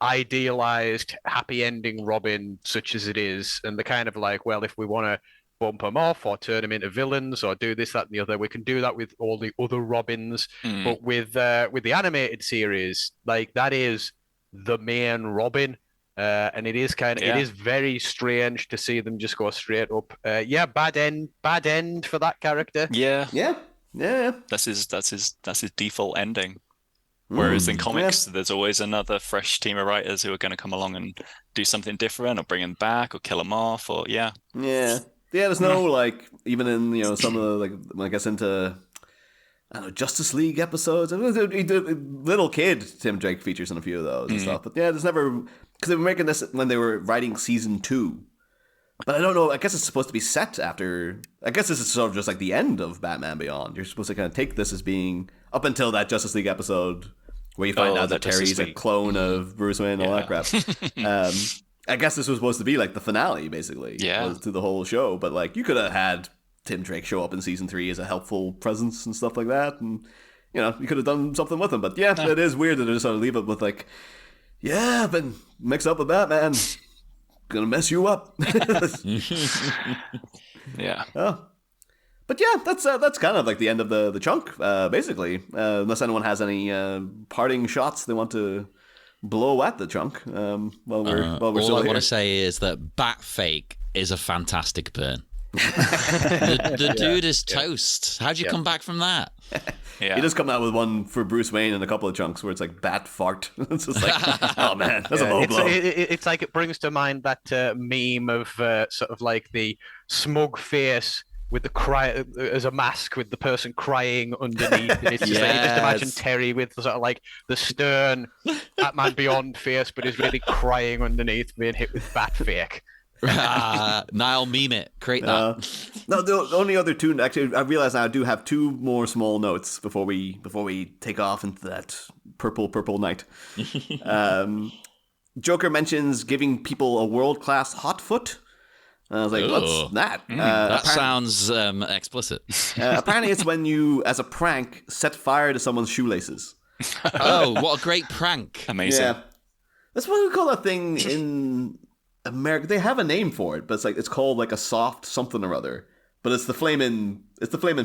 idealized happy ending Robin, such as it is, and they're kind of like, well, if we want to bump them off or turn them into villains or do this, that, and the other. We can do that with all the other Robins. But with the animated series, like that is the main Robin. And it is it is very strange to see them just go straight up. Bad end for that character. Yeah. That's his default ending. Whereas in comics, there's always another fresh team of writers who are going to come along and do something different, or bring him back, or kill him off, or There's no like even in some of the like I guess into I don't know, Justice League episodes. Little kid Tim Drake features in a few of those and stuff. But there's never because they were making this when they were writing season 2. But I don't know. I guess it's supposed to be set after. I guess this is sort of just like the end of Batman Beyond. You're supposed to kind of take this as being up until that Justice League episode where you find out that Terry's a clone of Bruce Wayne and all that crap. I guess this was supposed to be like the finale, basically, to the whole show. But like you could have had Tim Drake show up in season 3 as a helpful presence and stuff like that, and you could have done something with him. But it is weird that they just sort of leave it with like, I've been mixed up with Batman. Gonna mess you up. But that's kind of like the end of the chunk, basically. Unless anyone has any parting shots they want to blow at the chunk while we're all still I here. want to say is that Batfake is a fantastic burn. the dude is toast. How'd you come back from that? He just come out with one for Bruce Wayne and a couple of chunks where it's like bat fart. It's just like, oh man, that's a low blow. It's like it brings to mind that meme of sort of like the smug face with the cry as a mask with the person crying underneath. And it's just like you just imagine Terry with sort of like the stern Batman Beyond face, but is really crying underneath, being hit with Batfake. Niall, meme it. Create that. No, the only other two. Actually, I realize now I do have 2 more small notes before we take off into that purple night. Joker mentions giving people a world-class hot foot. And I was like, what's that? That sounds explicit. Apparently, it's when you, as a prank, set fire to someone's shoelaces. Oh, what a great prank! Amazing. Yeah. That's what we call that thing in America. They have a name for it, but it's called like a soft something or other. But it's the flaming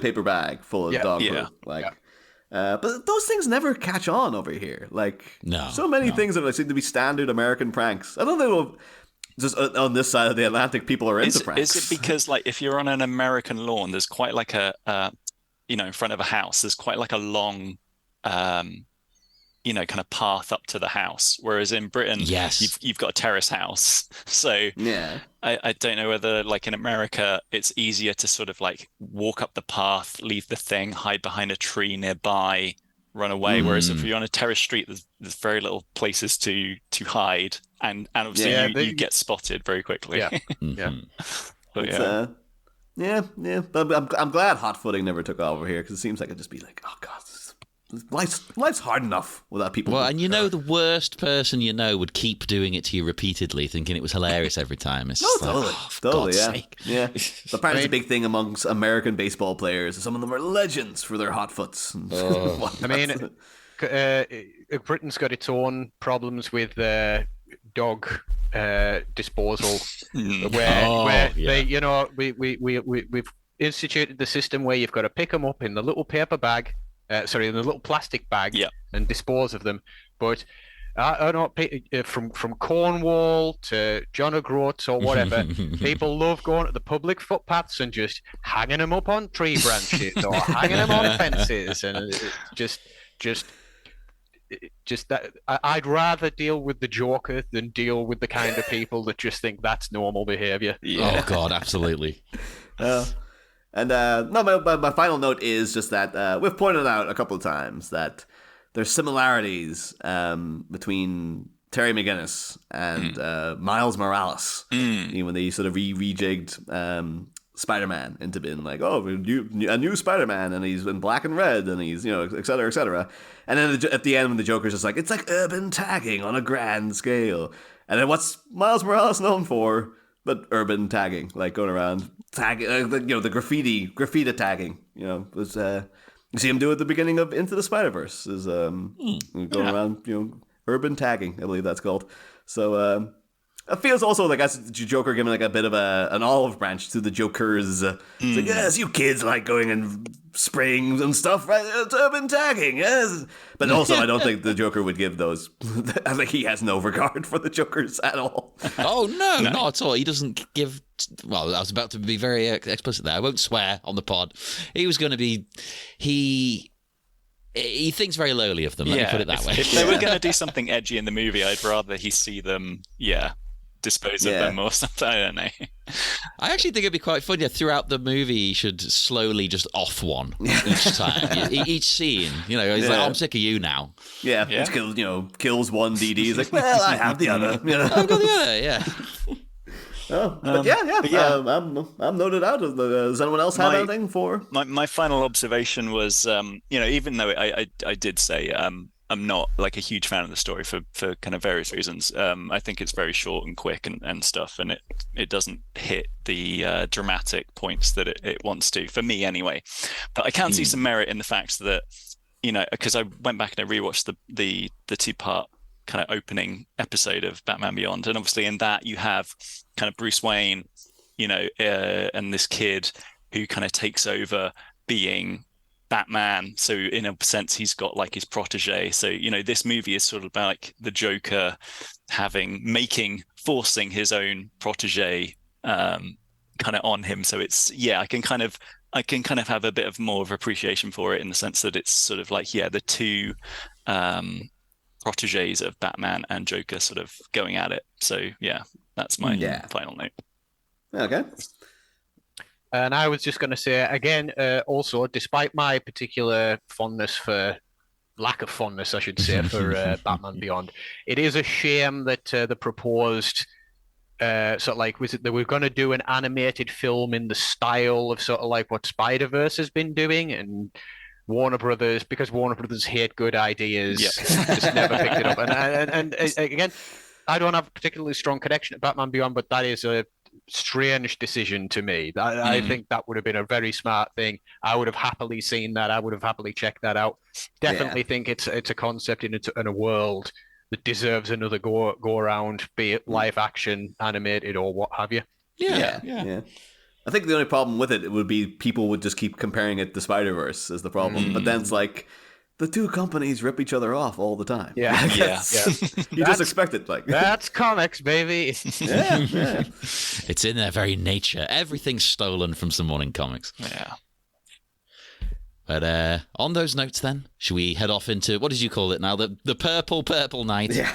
paper bag full of dog food. But those things never catch on over here. Like so many things that seem to be standard American pranks. I don't know. Just on this side of the Atlantic, people are into pranks. Is it because like if you're on an American lawn, there's quite like a in front of a house, there's quite like a long kind of path up to the house, whereas in Britain, you've got a terrace house. So I don't know whether like in America, it's easier to sort of like walk up the path, leave the thing, hide behind a tree nearby, run away. Whereas if you're on a terrace street, there's very little places to hide, and obviously you get spotted very quickly. But But I'm glad hot footing never took over here, because it seems like it'd just be like, oh god. Life's hard enough without people. Well, and the worst person would keep doing it to you repeatedly, thinking it was hilarious every time. It's totally, God's sake. Yeah. Apparently, it's a big thing amongst American baseball players. Some of them are legends for their hot foots. Britain's got its own problems with dog disposal, we've instituted the system where you've got to pick them up in the little paper bag. In a little plastic bag and dispose of them. But I don't know, from Cornwall to John O'Groats or whatever, people love going to the public footpaths and just hanging them up on tree branches or hanging them on fences, and just that. I'd rather deal with the Joker than deal with the kind of people that just think that's normal behaviour. Oh God, absolutely. And my final note is just that we've pointed out a couple of times that there's similarities between Terry McGinnis and Miles Morales. When they sort of rejigged Spider-Man into being like, a new Spider-Man, and he's in black and red, and he's, et cetera, et cetera. And then at the end when the Joker's just like, it's like urban tagging on a grand scale. And then what's Miles Morales known for? But urban tagging, like going around tagging, the graffiti tagging. Was you see him do at the beginning of Into the Spider-Verse is going around, urban tagging. I believe that's called. So It feels also like that's the Joker giving like a bit of an olive branch to the Jokers. It's like, yes, you kids like going and spraying and stuff, right? Urban tagging, yes. But also, I don't think the Joker would give those. Like, he has no regard for the Jokers at all. Oh, no, not at all. He doesn't give... Well, I was about to be very explicit there. I won't swear on the pod. He was going to be... He thinks very lowly of them, let me put it that way. If they were going to do something edgy in the movie, I'd rather he see them, dispose of them or something. I don't know. I actually think it'd be quite funny throughout the movie. He should slowly just off one each time, each scene. He's like, I'm sick of you now. Yeah. Each kills one DD. He's like, well, I have the other. I've got the other. Yeah. I'm noted out. Does anyone else have anything for? My final observation was, even though I did say I'm not like a huge fan of the story for kind of various reasons. I think it's very short and quick and stuff, and it doesn't hit the dramatic points that it wants to, for me anyway. But I can see some merit in the fact that, because I went back and I rewatched the 2-part kind of opening episode of Batman Beyond, and obviously in that you have kind of Bruce Wayne, and this kid who kind of takes over being Batman. So in a sense, he's got like his protege. So, this movie is sort of like the Joker forcing his own protege kind of on him. So it's, I can kind of have a bit of more of appreciation for it in the sense that it's sort of like, the two proteges of Batman and Joker sort of going at it. So that's my final note. Okay. And I was just going to say, again, also, despite my particular lack of fondness, I should say, for Batman Beyond, it is a shame that the proposed, sort of like, was it that we're going to do an animated film in the style of sort of like what Spider-Verse has been doing, and Warner Brothers, because Warner Brothers hate good ideas, just never picked it up. And again, I don't have a particularly strong connection to Batman Beyond, but that is a strange decision to me. I think that would have been a very smart thing. I would have happily seen that. I would have happily checked that out. Definitely think it's a concept in a world that deserves another go around, be it live action, animated, or what have you. Yeah. I think the only problem with it would be people would just keep comparing it to Spider-Verse is the problem. But then it's like, the two companies rip each other off all the time. You just expect it. Like, that's comics, baby. It's in their very nature. Everything's stolen from some morning comics. Yeah. But on those notes, then, should we head off into, what did you call it now? The purple night. Yeah.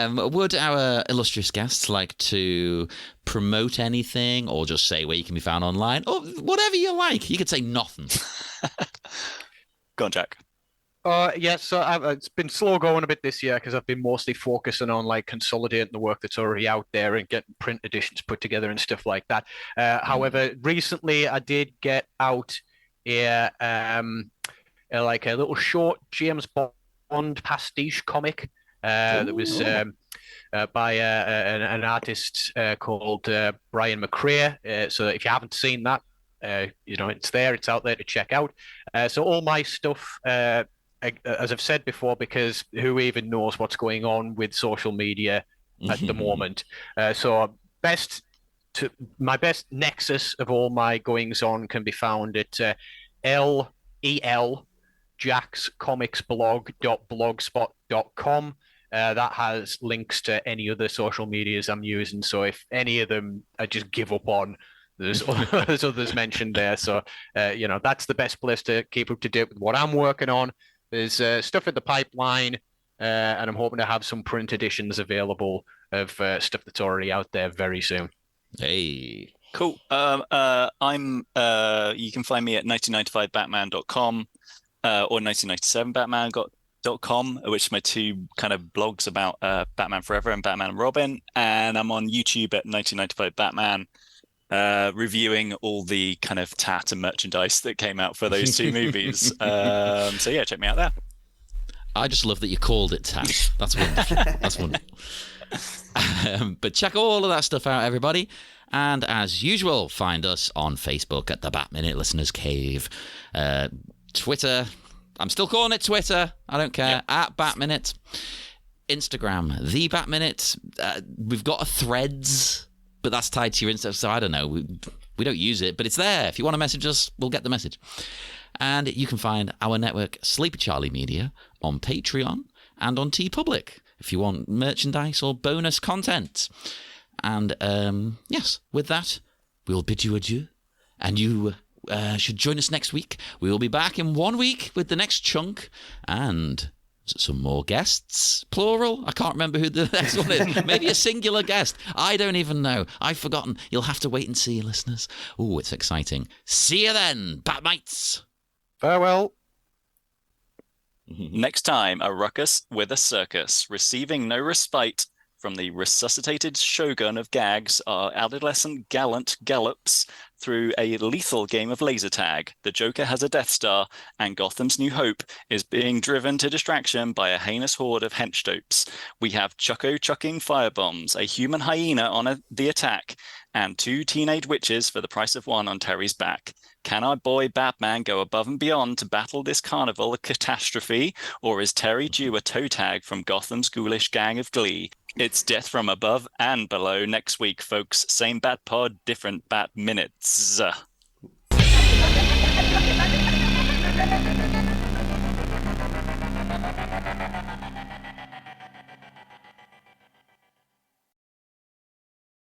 Would our illustrious guests like to promote anything, or just say where you can be found online, or whatever you like? You could say nothing. Go on, Jack. So it's been slow going a bit this year because I've been mostly focusing on like consolidating the work that's already out there and getting print editions put together and stuff like that. However, recently I did get out like a little short James Bond pastiche comic that was by an artist called Brian McCrea. So if you haven't seen that, it's there, it's out there to check out. So all my stuff, as I've said before, because who even knows what's going on with social media at the moment. So my best nexus of all my goings on can be found at jackscomicsblog.blogspot.com. That has links to any other social medias I'm using. So if any of them I just give up on, there's others mentioned there. So, that's the best place to keep up to date with what I'm working on. There's stuff in the pipeline, and I'm hoping to have some print editions available of stuff that's already out there very soon. Hey. Cool. You can find me at 1995batman.com or 1997batman.com, which are my two kind of blogs about Batman Forever and Batman and Robin. And I'm on YouTube at 1995batman. Reviewing all the kind of tat and merchandise that came out for those two movies. So check me out there. I just love that you called it tat. That's wonderful. But check all of that stuff out, everybody. And as usual, find us on Facebook at the Bat Minute Listeners Cave. Twitter, I'm still calling it Twitter. I don't care. At Bat Minute. Instagram, the Bat Minute. We've got a Threads, but that's tied to your Insta, so I don't know. We don't use it, but it's there. If you want to message us, we'll get the message. And you can find our network, Sleepy Charlie Media, on Patreon and on TeePublic if you want merchandise or bonus content. And yes, with that, we'll bid you adieu. And you should join us next week. We will be back in 1 week with the next chunk and some more guests, plural. I can't remember who the next one is. Maybe a singular guest. I don't even know. I've forgotten. You'll have to wait and see, listeners. Oh, it's exciting. See you then, Batmites. Farewell. Next time, a ruckus with a circus, receiving no respite from the resuscitated shogun of gags, our adolescent gallant gallops through a lethal game of laser tag. The Joker has a Death Star, and Gotham's New Hope is being driven to distraction by a heinous horde of henchdopes. We have Chucko chucking firebombs, a human hyena on the attack, and 2 teenage witches for the price of 1 on Terry's back. Can our boy Batman go above and beyond to battle this carnival of catastrophe, or is Terry due a toe tag from Gotham's ghoulish gang of glee? It's death from above and below next week, folks. Same Bat Pod, different Bat Minutes.